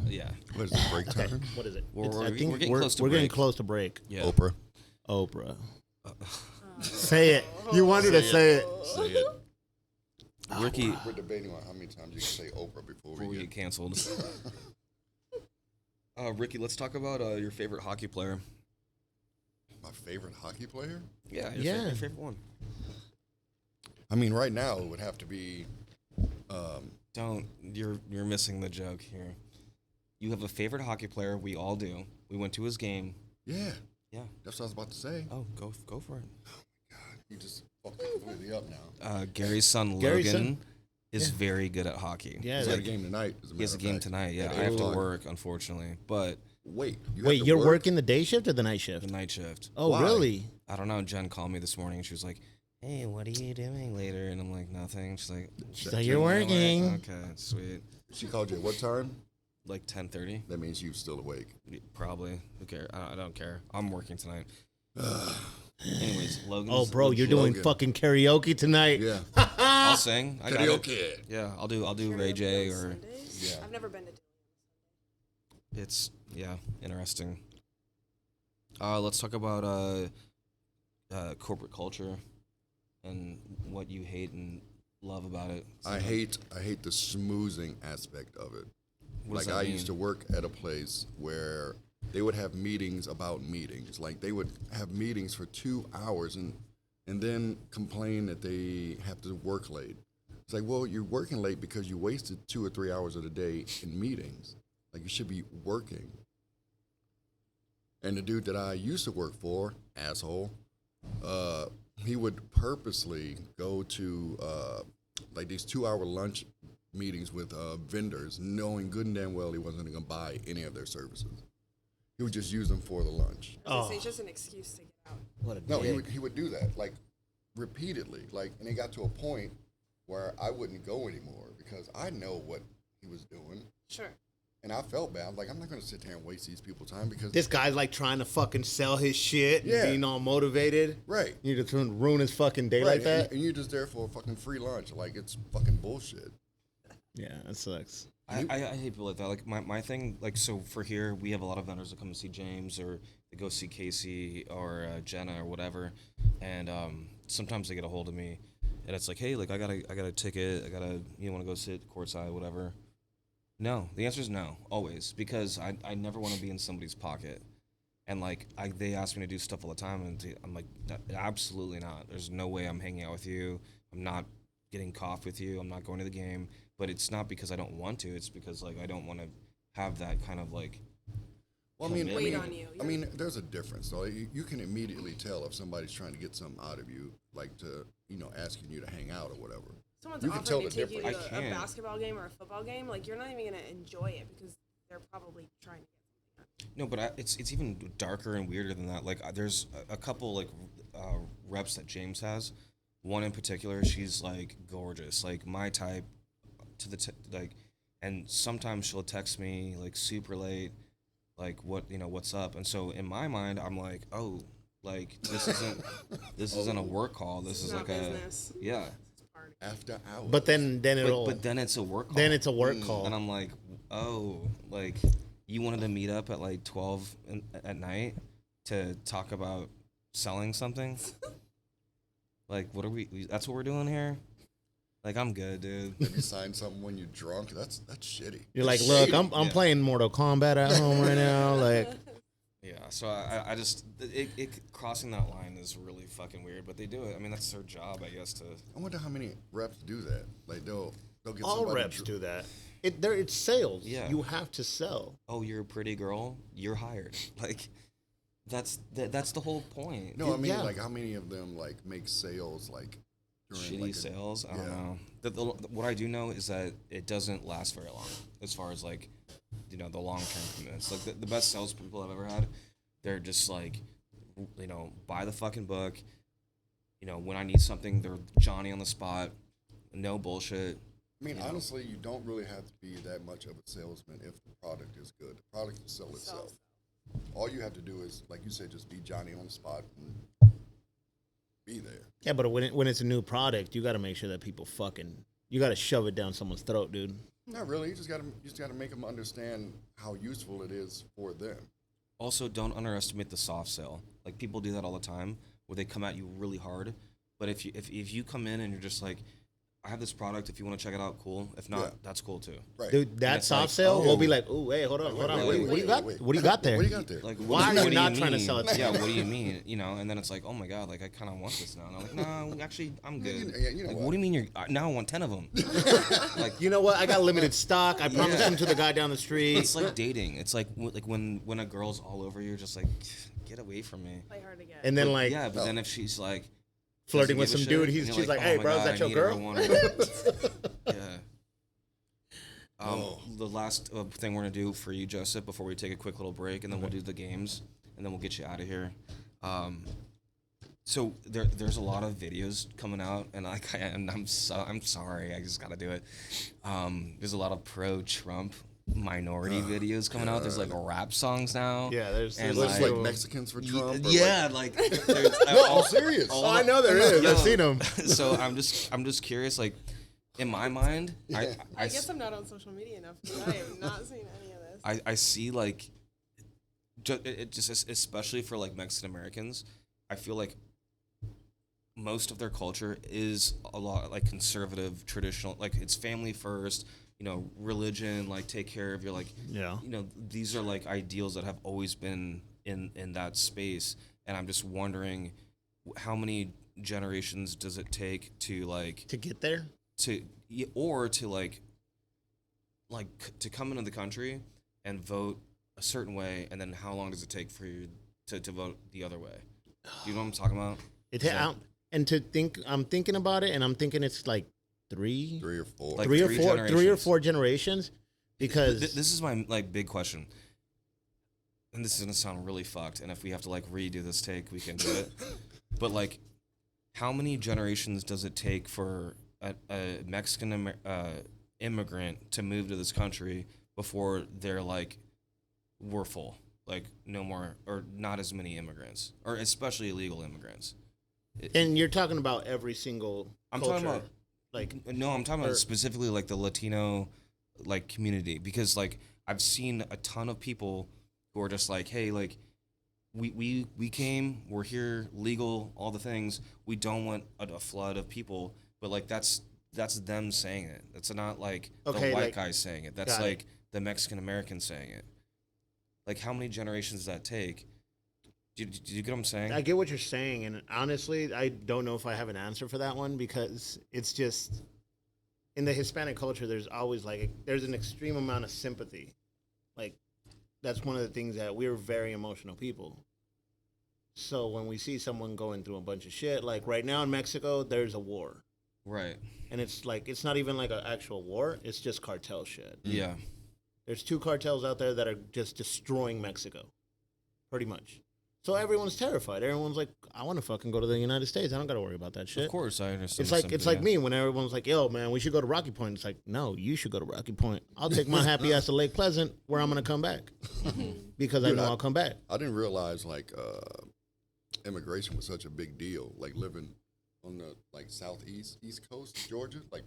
Yeah, What is it, break Okay, time? what is it? We're- It's- we're I getting think close to we're getting break. close to break. yeah. Oprah. Oprah. Say it. You wanted to say it. Say it. Ricky, We're debating on how many times you can say Oprah before before we we get get. canceled. Ricky, let's talk about your favorite hockey player. My favorite hockey player? Yeah, Yeah. Your favorite one. I mean, right now it would have to be Don't. You're missing the joke here. You have a favorite hockey player. We all do. We went to his game. Yeah. Yeah. That's what I was about to say. Oh, go for it. You just fucked it completely up now. Gary's son Gary's Logan son? is Yeah. very good at hockey. Yeah, He's like- got a game tonight. As a He has a matter of game fact. tonight. Yeah, At I have 8 to o'clock. work, unfortunately, but Wait, Wait, you're working the day shift or the night shift? the night shift. Oh, Why? really? I don't know. Jen called me this morning. She was like, "Hey, what are you doing later?" And I'm like, "Nothing." She's like, She's like, you're I'm like, working. Okay, sweet. She called you at what time? Like 10:30, That means you still awake. probably. Who cares? I don't care. I'm working tonight. Anyways, Logan's. Oh, bro, you're doing Logan. fucking karaoke tonight. Yeah. I'll sing. I got it. Karaoke. Yeah, I'll do Ray Karaoke J on or Sundays? Yeah. I've never been to. it's interesting. Let's talk about corporate culture and what you hate and love about it. I hate the smoozing aspect of it. What does Like that I mean? used to work at a place where they would have meetings about meetings. Like they would have meetings for 2 hours and then complain that they have to work late. It's like, well, you're working late because you wasted 2 or 3 hours of the day in meetings. Like you should be working. And the dude that I used to work for, asshole, he would purposely go to like these 2-hour lunch meetings with vendors, knowing good and damn well he wasn't going to buy any of their services. He would just use them for the lunch. I was gonna say, Oh. it's just an excuse to get out. What a No, dick. he would do that like repeatedly, like, and it got to a point where I wouldn't go anymore because I know what he was doing, Sure. and I felt bad. Like I'm not going to sit there and waste these people's time because This guy's like trying to fucking sell his shit and Yeah. being all motivated. right, You just ruin his fucking day right, like that? and you're just there for a fucking free lunch. Like it's fucking bullshit. Yeah, that sucks. I hate people like that. Like my thing, like so for here, we have a lot of vendors that come to see James or they go see Casey or Jenna or whatever, and sometimes they get a hold of me, and it's like, hey, like I got a ticket, you want to go sit courtside, whatever. No, the answer is no, always, because I never want to be in somebody's pocket, and like they ask me to do stuff all the time, and I'm like, absolutely not. There's no way I'm hanging out with you. I'm not getting coffee with you. I'm not going to the game. But it's not because I don't want to. It's because like I don't want to have that kind of like. Well, I mean, Weight on you. I mean, there's a difference. So you can immediately tell if somebody's trying to get something out of you, like to asking you to hang out or whatever. Someone's You can tell offering to the take you to difference. I a can. basketball game or a football game. Like you're not even gonna enjoy it because they're probably trying to get. No, but it's even darker and weirder than that. Like there's a couple like reps that James has. One in particular, she's like gorgeous, like my type, to the like, and sometimes she'll text me like super late, like what's up, and so in my mind I'm like, oh, like this isn't a work call. This is not like business. yeah. It's a party. After hours. But then it'll But then it's a work call. then it's a work call. And I'm like, oh, like you wanted to meet up at like 12 at night to talk about selling something? Like, what are we? That's what we're doing here? Like, I'm good, dude. If you sign something when you're drunk, that's shitty. You're like, That's look, shady. I'm playing Mortal Kombat at home right now. Like, Yeah, so I just it crossing that line is really fucking weird, but they do it. I mean, that's their job, I guess. To I wonder how many reps do that. Like they'll get all somebody reps do that. It's sales. Yeah. You have to sell. oh, you're a pretty girl, you're hired. Like, that's the whole point. No, I mean Yeah. like how many of them like make sales like during Shitty like sales. I don't yeah. know. What I do know is that it doesn't last very long, as far as like, the long term commitments. Like the best salespeople I've ever had, they're just like, buy the fucking book. When I need something, they're Johnny on the spot. No bullshit. I mean, honestly, you don't really have to be that much of a salesman if the product is good. The product will sell itself. All you have to do is, like you said, just be Johnny on the spot and be there. Yeah, but when it's a new product, you got to make sure that people you got to shove it down someone's throat, dude. Not really. You just gotta make them understand how useful it is for them. Also, don't underestimate the soft sell. Like people do that all the time, where they come at you really hard. But if you come in and you're just like, I have this product. If you want to check it out, cool. If not, Yeah. that's cool too. Right. Dude, that it's soft like, sale, we'll be oh. like, ooh, hey, hold on. wait, What do wait, you got? wait. What do you got there? What do you got there? Like, Why are you what do not trying to mean? sell it to Yeah, me? what do you mean? You know, and then it's like, oh my god, like I kind of want this now. And I'm like, nah, actually, I'm good. You know like, what? what do you mean you're now? I want 10 of them. Like, You know what? I got limited stock. I promised them to the guy down the street. it's like dating. It's like when a girl's all over you, just like get away from me. Play hard to get. And then like yeah, but then if she's like flirting doesn't with give some a dude, shit, and she's you're like, oh hey, my bro, is God, that I your need her, I girl? want her. Yeah. Oh. The last thing we're gonna do for you, Joseph, before we take a quick little break, and then we'll do the games, and then we'll get you out of here. So there's a lot of videos coming out, and I'm sorry, I just gotta do it. There's a lot of pro-Trump minority videos coming out. There's like rap songs now. Yeah, there's and Looks like- like Mexicans for Trump. Or yeah, like there's, No, I'm serious. Oh, I know there is. I've seen them. So I'm just curious, like in my mind, I guess I'm not on social media enough because I have not seen any of this. I see like it just especially for like Mexican Americans, I feel like most of their culture is a lot like conservative, traditional, like it's family first, you know, religion, like take care of your like, Yeah. you know, these are like ideals that have always been in that space, and I'm just wondering how many generations does it take to like To get there? or to like to come into the country and vote a certain way, and then how long does it take for you to vote the other way? Do you know what I'm talking about? And to think, I'm thinking about it, and I'm thinking it's like three Three or four. Like or three four, generations. generations, because This is my like big question, and this is gonna sound really fucked. And if we have to like redo this take, we can do it. But like, how many generations does it take for a Mexican immigrant to move to this country before they're like, we're full, like no more or not as many immigrants, or especially illegal immigrants? and you're talking about every single. I'm culture. talking about like no, I'm talking or- about specifically like the Latino like community, because like I've seen a ton of people who are just like, hey, like we came, we're here, legal, all the things. We don't want a flood of people, but like that's them saying it. That's not like Okay, the white like- guys saying it. That's got it. like the Mexican Americans saying it. Like how many generations does that take? Do you get what I'm saying? I get what you're saying, and honestly, I don't know if I have an answer for that one, because it's just in the Hispanic culture. There's always like there's an extreme amount of sympathy. Like that's one of the things that we're very emotional people. So when we see someone going through a bunch of shit, like right now in Mexico, there's a war, Right. and it's like it's not even like an actual war. It's just cartel shit. Yeah. There's two cartels out there that are just destroying Mexico, pretty much. So everyone's terrified. Everyone's like, I want to fucking go to the United States. I don't got to worry about that shit. Of course, I understand. It's the like it's like sympathy. me when everyone's like, "Yo, man, we should go to Rocky Point." It's like, no, you should go to Rocky Point. I'll take my happy ass to Lake Pleasant, where I'm gonna come back, because I Dude, know I'll come back. I didn't realize like immigration was such a big deal. Like living on the like southeast east coast of Georgia. Like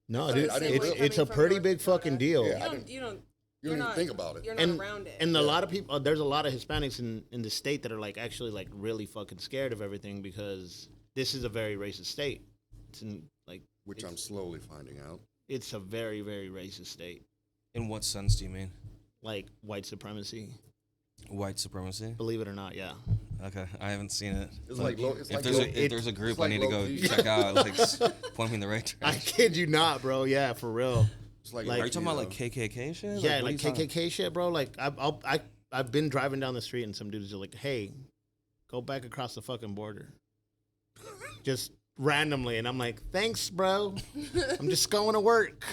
No, I dude, didn't it's realize- a pretty big fucking deal. Yeah. You don't you don't even think about it. You're not And around it. and a lot of people, there's a lot of Hispanics in the state that are like actually like really fucking scared of everything, because this is a very racist state. It's in, like Which I'm slowly finding out. it's a very very racist state, In what sense do you mean? like white supremacy. White supremacy? Believe it or not, yeah. Okay, I haven't seen it. It's like low, it's If like there's low, if there's a group like I need to go low-key. check out, like point me in the right I direction. kid you not, bro. Yeah, for real. it's like, like- Are you talking about like KKK shit? Yeah, what are like you talking- KKK shit, bro. Like I've been driving down the street and some dudes are like, "Hey, go back across the fucking border," just randomly, and I'm like, "Thanks, bro. I'm just going to work."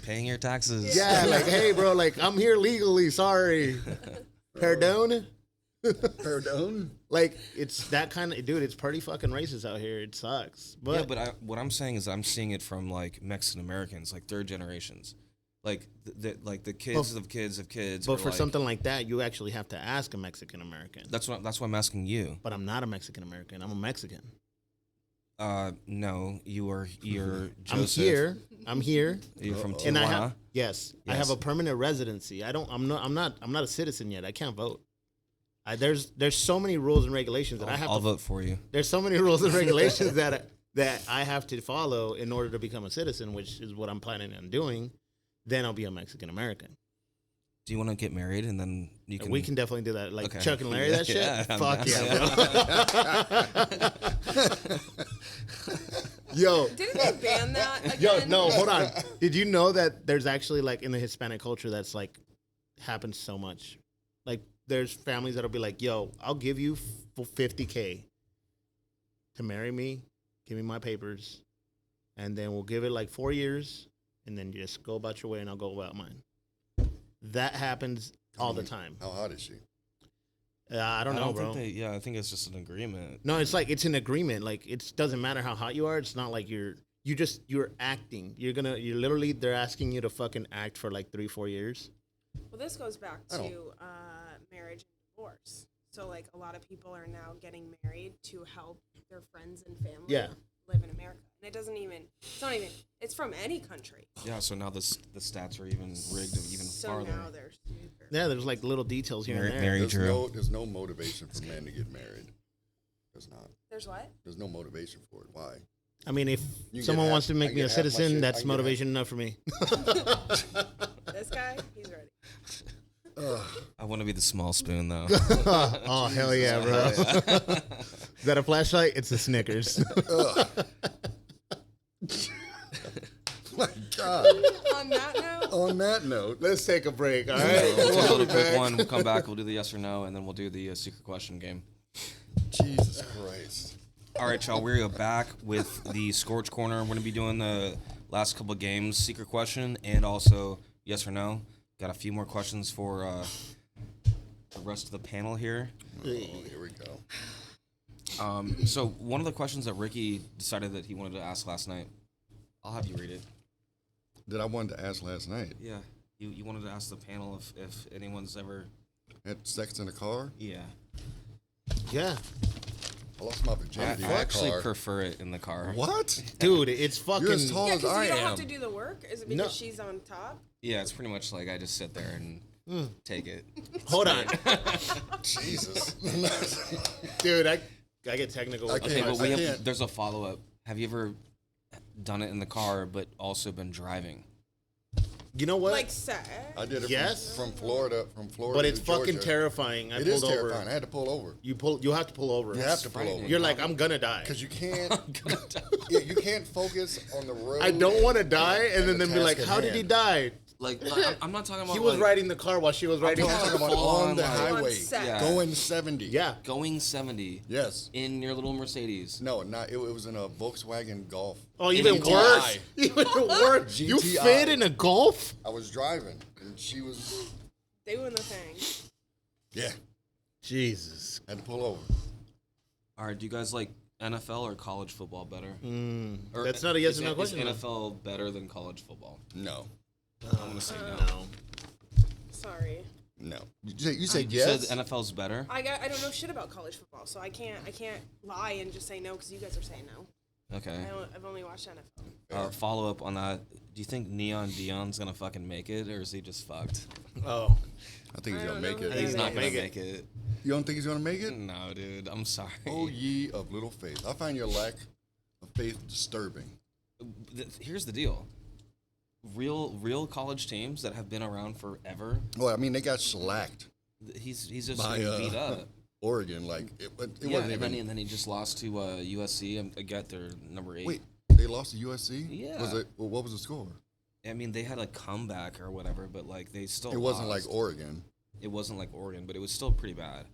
Paying your taxes. Yeah, like, hey, bro, like I'm here legally. Sorry, pardon. Pardon? Like it's that kind of dude. It's pretty fucking racist out here. It sucks, but, Yeah, but what I'm saying is I'm seeing it from like Mexican Americans, like third generations, like the kids of kids of kids. but are for like- something like that, you actually have to ask a Mexican American. that's why I'm asking you. But I'm not a Mexican American. I'm a Mexican. No, you're I'm Joseph. I'm here. You're from And I Tijuana. have yes, I have Yes. a permanent residency. I'm not a citizen yet. I can't vote. There's so many rules and regulations that I have I'll to vote for you. there's so many rules and regulations that that I have to follow in order to become a citizen, which is what I'm planning on doing, then I'll be a Mexican American. Do you want to get married and then you can? We can definitely do that. Like Okay. Chuck and Larry, that shit? Yeah, I'm Fuck down. yeah, bro. Yo. Didn't they ban that again? Yo, no, hold on. Did you know that there's actually, like, in the Hispanic culture that's, like, happens so much? Like, there's families that'll be like, yo, I'll give you $50K to marry me, give me my papers, and then we'll give it, like, 4 years, and then just go about your way, and I'll go about mine. That happens all the time. How hot is she? I don't know, bro. I think it's just an agreement. No, it's like it's an agreement. Like it doesn't matter how hot you are. It's not like you're acting. You're literally they're asking you to fucking act for like 3-4 years. Well, this goes back I to don't- marriage and divorce. So, like, a lot of people are now getting married to help their friends and family live in America. And it's from any country. Yeah, so now the stats are even rigged even So farther. now they're super. Yeah, there's like little details here and there. Very true. There's no motivation for men to get married. There's not. There's what? There's no motivation for it. Why? I mean, if You someone get wants to half- make I me a get half my citizen, shit. I that's get motivation enough for me. This guy, he's ready. I want to be the small spoon though. Oh hell yeah, bro! Is that a flashlight? It's a Snickers. My God. On that note, On that note, Let's take a break. All We'll right, take a We'll little be quick back. one. We'll come back. We'll do the yes or no, and then we'll do the secret question game. Jesus Christ. All right, y'all. We're back with the Scorch Corner. We're going to be doing the last couple of games, secret question, and also yes or no. Got a few more questions for the rest of the panel here. Oh, here we go. So one of the questions that Ricky decided that he wanted to ask last night, I'll have you read it. That I wanted to ask last night. Yeah, you wanted to ask the panel if anyone's ever. Had sex in a car? Yeah, Yeah, I lost my I virginity in a actually car. prefer it in the car. What? dude, it's fucking. You're as tall yeah, as because I you don't am. have to do the work. Is it because No. she's on top? Yeah, it's pretty much like I just sit there and take it. Hold on, Jesus. dude. I get technical. I with can't- Okay, this. but I can't. there's a follow up. Have you ever done it in the car, but also been driving? You know what? Like sex? I did it Yes. from Florida but it's to fucking Georgia. terrifying. I It pulled is terrifying. over. I had to pull over. You have to pull over. You have to pull frightening. over. You're like, I'm gonna die. Because you can't, yeah, you can't focus on the road. I don't want to die, and the then be like, task at how did he hand. die? Like, I'm not talking about. He was like, riding the car while she was riding. I'm talking about Full on on, the like- highway, On set. Yeah. going 70. Yeah. going 70 Yes. in your little Mercedes. No, not. It was in a Volkswagen Golf. Oh, even GTI. worse. Even worse. You GTI. fit in a Golf? I was driving, and she was. Doing the thing. Yeah. Jesus. Had to pull over. All right, do you guys like NFL or college football better? Or That's not a yes or no is question, though. NFL better than college football? No. I'm gonna say no. No. Sorry. No. You said You yes. said NFL's better. I don't know shit about college football, so I can't lie and just say no because you guys are saying no. Okay. I've only watched NFL. Follow up on that. Do you think Neon Dion's gonna fucking make it, or is he just fucked? Oh. I think he's I gonna don't make know it. who He's that not is. gonna make it. make it. You don't think he's gonna make it? No, dude. I'm sorry. Oh ye of little faith. I find your lack of faith disturbing. Here's the deal. Real college teams that have been around forever. Well, I mean, they got shellacked. He's just By, getting beat up. Oregon, like it wasn't And even. then he just lost to USC. I get their number 8. Wait, they lost to USC. Yeah. Was it? Well, what was the score? I mean, they had a comeback or whatever, but like they still. It wasn't like lost. Oregon. It wasn't like Oregon, but it was still pretty bad.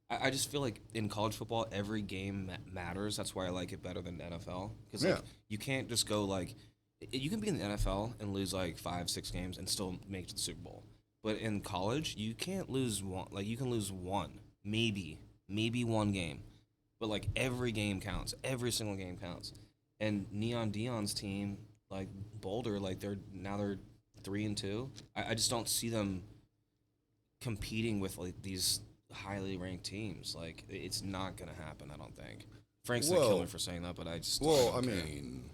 I just feel like in college football, every game matters. That's why I like it better than the NFL. Because Yeah. you can't just go like, you can be in the NFL and lose like 5-6 games and still make it to the Super Bowl. But in college, you can't lose one. Like you can lose one, maybe one game, but like every game counts. Every single game counts. And Neon Dion's team, like Boulder, like they're 3-2. I just don't see them competing with like these highly ranked teams. Like it's not gonna happen. I don't think. Frank's gonna kill Well- me for saying that, but I just. Well, don't I care. mean,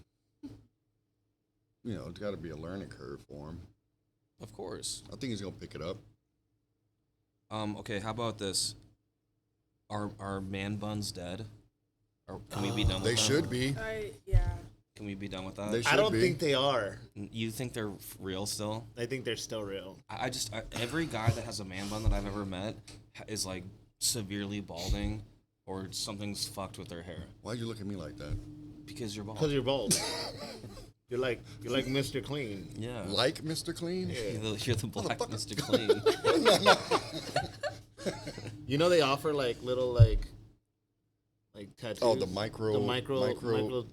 it's got to be a learning curve for him. Of course. I think he's gonna pick it up. Okay, how about this? Are man buns dead? Or can we be done with They that? should be. Yeah. Can we be done with that? They should I don't be. think they are. You think they're real still? I think they're still real. Every guy that has a man bun that I've ever met is like severely balding or something's fucked with their hair Why'd you look at me like that? because you're bald. Because you're bald. you're like Mr. Clean. Yeah. Like Mr. Clean? You're the black Mr. Clean. You know they offer like little like tattoos. Oh, the micro. The micro.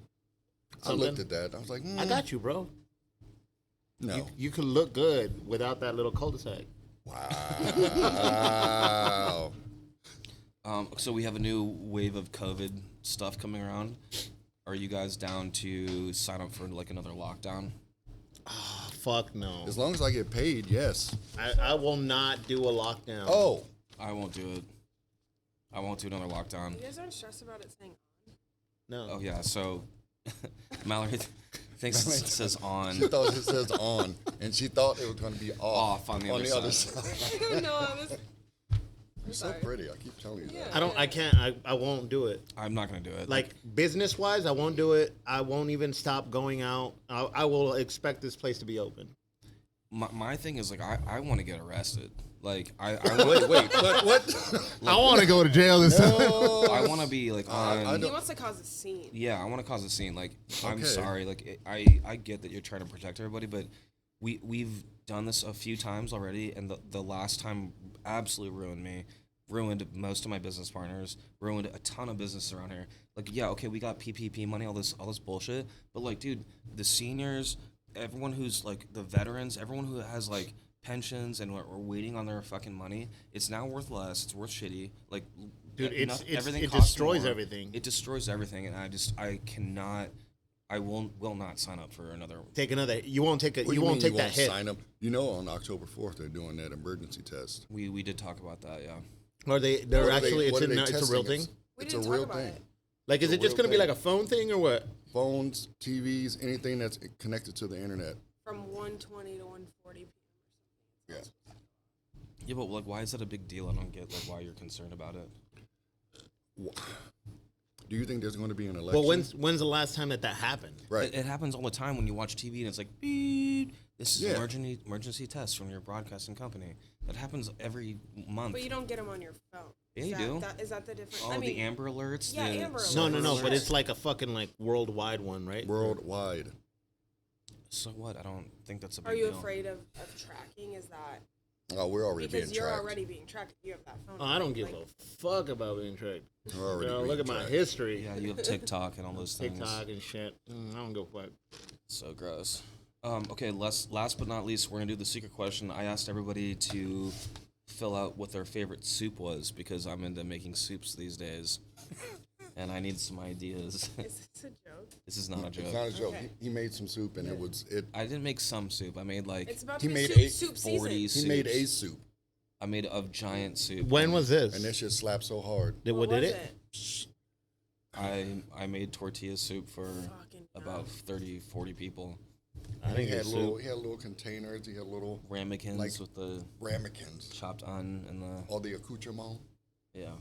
I looked at that. I was like, I got you, bro. No. You could look good without that little cul-de-sac. Wow. So we have a new wave of COVID stuff coming around. Are you guys down to sign up for like another lockdown? Oh, fuck no. As long as I get paid, yes. I will not do a lockdown. Oh. I won't do it. I won't do another lockdown. You guys aren't stressed about it saying No. Oh yeah, so Mallory thinks it says on. She thought it says on, and she thought it was going to be off on the other side. on. No, I was. You're so pretty. I keep telling you that. I can't. I won't do it. I'm not gonna do it. Like business wise, I won't do it. I won't even stop going out. I will expect this place to be open. my thing is like I want to get arrested. Like I Wait, what? I want to go to jail this time. I want to be like on. He wants to cause a scene. Yeah, I want to cause a scene. Like I'm Okay. sorry. Like I get that you're trying to protect everybody, but we've done this a few times already, and the last time absolutely ruined me. Ruined most of my business partners. Ruined a ton of business around here. Like yeah, okay, we got PPP money, all this bullshit, but like dude, the seniors, everyone who's like the veterans, everyone who has like pensions and we're waiting on their fucking money, it's now worth less. It's worth shitty. Like, Dude, everything it costs destroys more. everything. It destroys everything, and I cannot. I will not sign up for another. Take another. You won't take a. What do You won't mean take you that won't hit. sign up? You know, on October 4th, they're doing that emergency test. We did talk about that, yeah. Or they're What are actually. what are they It's a real testing? thing. We It's a didn't real talk about thing. it. Like, is It's it a just real gonna be thing. like a phone thing or what? Phones, TVs, anything that's connected to the internet. From 1:20 to 1:40 p.m. Yeah. Yeah, but like, why is that a big deal? I don't get like why you're concerned about it. Do you think there's going to be an election? Well, when's the last time that happened? Right. It happens all the time when you watch TV and it's like, beep, this is Yeah. emergency test from your broadcasting company. That happens every month. But you don't get them on your phone. Yeah, you do. Is that the difference? Oh, I mean, the Amber Alerts. Yeah, the Amber Alerts. No, Silver but Alerts. it's like a fucking like worldwide one, right? Worldwide. So what? I don't think that's a big are you deal. afraid of tracking? Is that Oh, we're already because being you're tracked. already being tracked? You have that phone. Oh, I don't give like, a fuck about being tracked. We're already Girl, being look at my tracked. history. Yeah, you have TikTok and all those things. TikTok and shit. I don't give a fuck. So gross. Okay, last but not least, we're gonna do the secret question. I asked everybody to fill out what their favorite soup was because I'm into making soups these days, and I need some ideas. Is this a joke? This is not a joke. It's not a joke. Okay. He made some soup, and it. I didn't make some soup. I made like It's about He to be made soup 40 season. He made soups. a soup, I made a giant soup. When was this? and that shit slapped so hard. What did was it? I made tortilla soup for Fucking about 30, 40 people. I He think had it's little. soup. He had little containers. He had little Ramekins Like- with the ramekins. chopped onion and the All the accoutrement. yeah.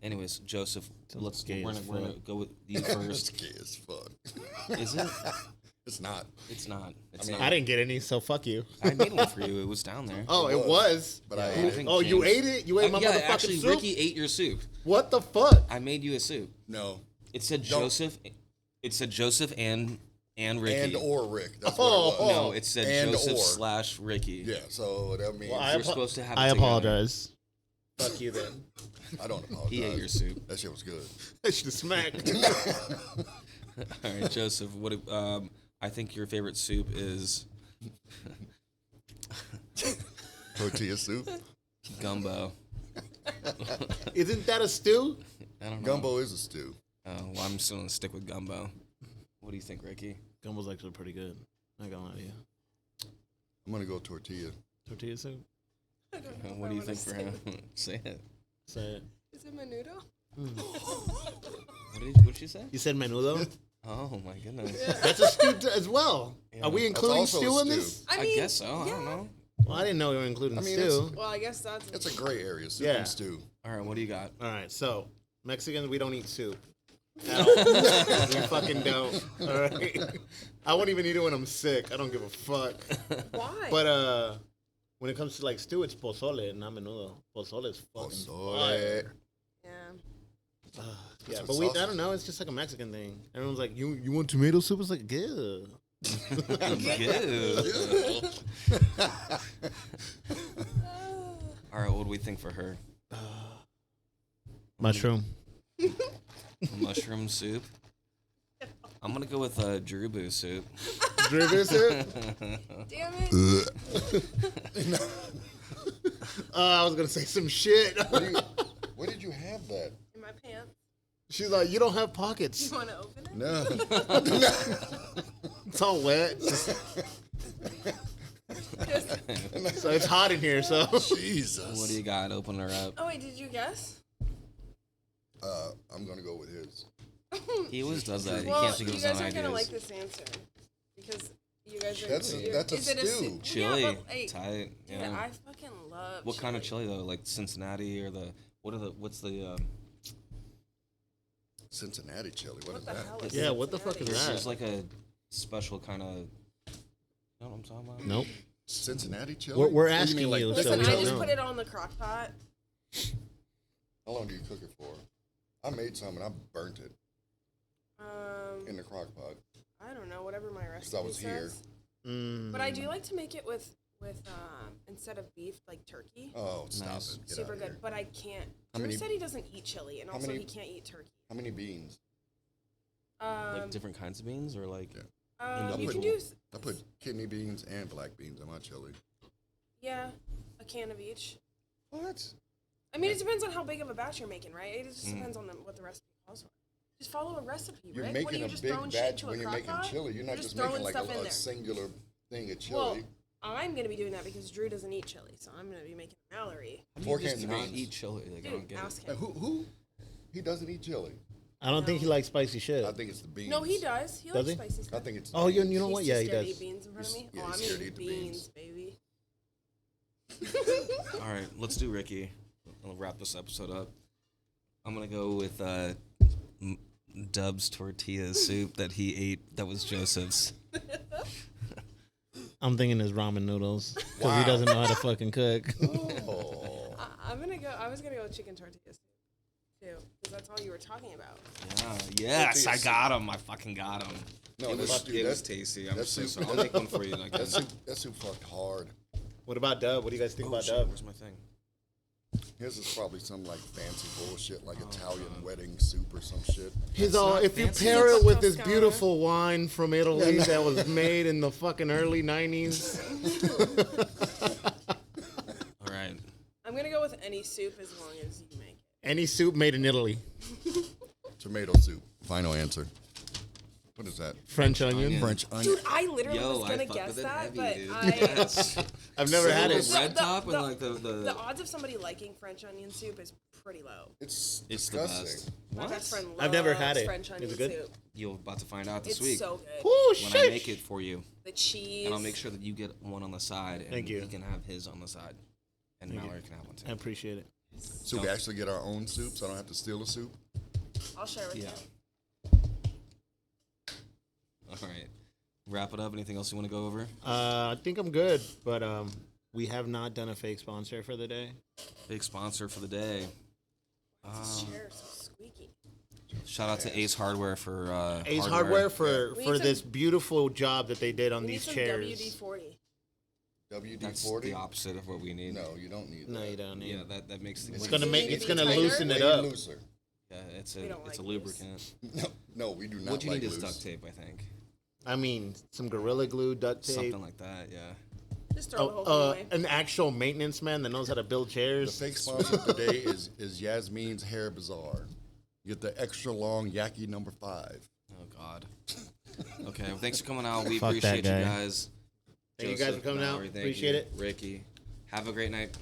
Anyways, Joseph, Sounds gay we're as gonna fuck. go with you It's first. gay as fuck. Is it? It's not. It's not. It's I mean, not. I didn't get any, so fuck you. I made one for you. It was down there. Oh, It it was. But I Yeah, ate it. think Oh, you James- ate it? You ate my yeah, motherfucking actually, soup? Ricky ate your soup. What the fuck? I made you a soup. No. It said Don't- Joseph. It said Joseph and Ricky. And or Rick. That's Oh, what it was. No, it said And Joseph / Ricky. Yeah. So that means Well, You're supposed to have. It I together. apologize. Fuck you then. I don't apologize. He ate your soup. That shit was good. I should have smacked. All right, Joseph. What? I think your favorite soup is Tortilla soup. gumbo. Isn't that a stew? I don't know. Gumbo is a stew. Oh, well, I'm still gonna stick with gumbo. What do you think, Ricky? Gumbo's actually pretty good. Not gonna lie to you. I'm gonna go tortilla. Tortilla soup? I don't know if What I do you wanna think for say him? Say it. Say it. Is it menudo? What did you say? You said menudo? Oh my goodness. That's a stew as well. Yeah. Are we That's including also a stew in stew. this? I mean, guess so. I yeah. don't know. Well, I didn't know we were including I mean, stew. Well, I guess that's. It's a gray area. Soup Yeah. and stew. All right, what do you got? All right, so Mexicans, we don't eat soup. At all. We fucking don't. All right. I won't even eat it when I'm sick. I don't give a fuck. Why? But when it comes to like stew, it's pozole, not menudo. Pozole is fucking fire. Yeah. Yeah, what but sauce I don't know. It's just like a Mexican thing. Everyone's like, you want tomato soup? It's like, good. Good. All right, what do we think for her? Mushroom. Mushroom soup. I'm gonna go with Drubu soup. Driven soup? Damn it. I was gonna say some shit. Where did you have that? In my pants. She's like, you don't have pockets. You want to open it? No. It's all wet. So it's hot in here. So Jesus. What do you got? Open her up. Oh wait, did you guess? I'm gonna go with his. He always does that. He Well, can't think of you his own guys aren't gonna like ideas. this answer because you guys are. That's a is it stew. Chili, Yeah, but, hey, tight. dude, Yeah. I fucking love. What kind of chili though? Like Cincinnati or what's the Cincinnati chili. What is What the that? hell is Yeah, what the fuck is Cincinnati? There's that? like a special kind of. You know what I'm talking about? Nope. Cincinnati chili. We're What do asking mean, you, thick so Listen, we I don't just know. put it on the crock pot. How long do you cook it for? I made some and I burnt it in the crock pot. I don't know, whatever my recipe I was here. says. Mm. But I do like to make it with instead of beef, like turkey. Oh, stop Nice. it. Get Super out good. here. But I can't. How Drew many- said he doesn't eat chili, and how also many- he can't eat turkey. How many beans? Like different kinds of beans or like. Yeah. You put- can do, I put kidney beans and black beans in my chili. yeah, a can of each. What? I mean, it depends on how big of a batch you're making, right? It just Mm. depends on what the recipe calls for. Just follow a recipe, You're Rick. What are making you a just big throwing shit batch into a when you're crock making pot? chili. You're not just throwing making like stuff in a there. singular thing of Well, chili. I'm gonna be doing that because Drew doesn't eat chili, so I'm gonna be making Mallory. How do Four you just cans of not beans. eat chili? Like I don't Dude, get ask it. him. Who? He doesn't eat chili. I don't think he likes spicy shit. I think it's the beans. No, he does. He Does likes he? spicy I stuff. think it's. Oh, you know He's what? too Yeah, he scared to does. eat beans in front of me. Yeah, Oh, he's I'm scared to eating eat the beans, beans. baby. All right, let's do Ricky. I'll wrap this episode up. I'm gonna go with Dub's tortilla soup that he ate. That was Joseph's. I'm thinking his ramen noodles because Wow. he doesn't know how to fucking cook. Oh. I'm gonna go. I was gonna go with chicken tortillas too, because that's all you were talking about. Yeah. Yes, Tortilla I soup. got him. I fucking got him. No, it was, that's- dude, it was that's- tasty. I'm that's so soup- sorry. I'll make one for you. Like That soup fucked hard. What about Dub? What do you guys think Oh, about shit, Dub? where's my thing? His is probably some like fancy bullshit, like Italian wedding soup or some shit. He's That's all. not If you fancy. pair it with this Toscana. beautiful wine from Italy that was made in the fucking early '90s, All right. I'm gonna go with any soup as long as you make it. any soup made in Italy, Tomato soup. Final answer. What is that? French onion. onion. French onion. Dude, I literally Yo, was I gonna fuck guess with it that, heavy, but dude. I. Yes. I've never had With it. red The- top and the- like the The odds of somebody liking French onion soup is pretty low. It's It's the disgusting. best. My What? best friend loves I've never had it. French onion Is it good? soup. You're about to find out this It's week so good. Oh when shit! I make it for you, The cheese. and I'll make sure that you get one on the side, and Thank you. he can have his on the side, and Thank you. Mallory can have one too. I appreciate it. So we actually get our own soup, so I don't have to steal a soup. I'll share with Yeah. you. All right. Wrap it up. Anything else you want to go over? I think I'm good, but we have not done a fake sponsor for the day. Big sponsor for the day. This chair is so squeaky. Shout out to Ace Hardware for Ace Hardware for We for need this some- beautiful job that they did on We need these some chairs. WD-40. That's WD-40? the opposite of what we need. No, you don't need No, that. you don't need. Yeah, that makes the It's Does gonna it make. need It's to be gonna tighter? loosen it Way up. looser. Yeah, it's We don't a like lubricant. No, we do not What you like need is loose. duct tape, I think. I mean, some Gorilla Glue, duct tape. Something like that. Yeah. Just throw the whole thing away. An actual maintenance man that knows how to build The chairs. fake sponsor today is Yasmin's Hair Bazaar. You get the extra long Yaki number 5. Oh God. Okay. Well, thanks for coming out. We Fuck that appreciate you guy. guys. Thank you guys for coming out. Mallory, thank Appreciate you. it. Ricky. Have a great night.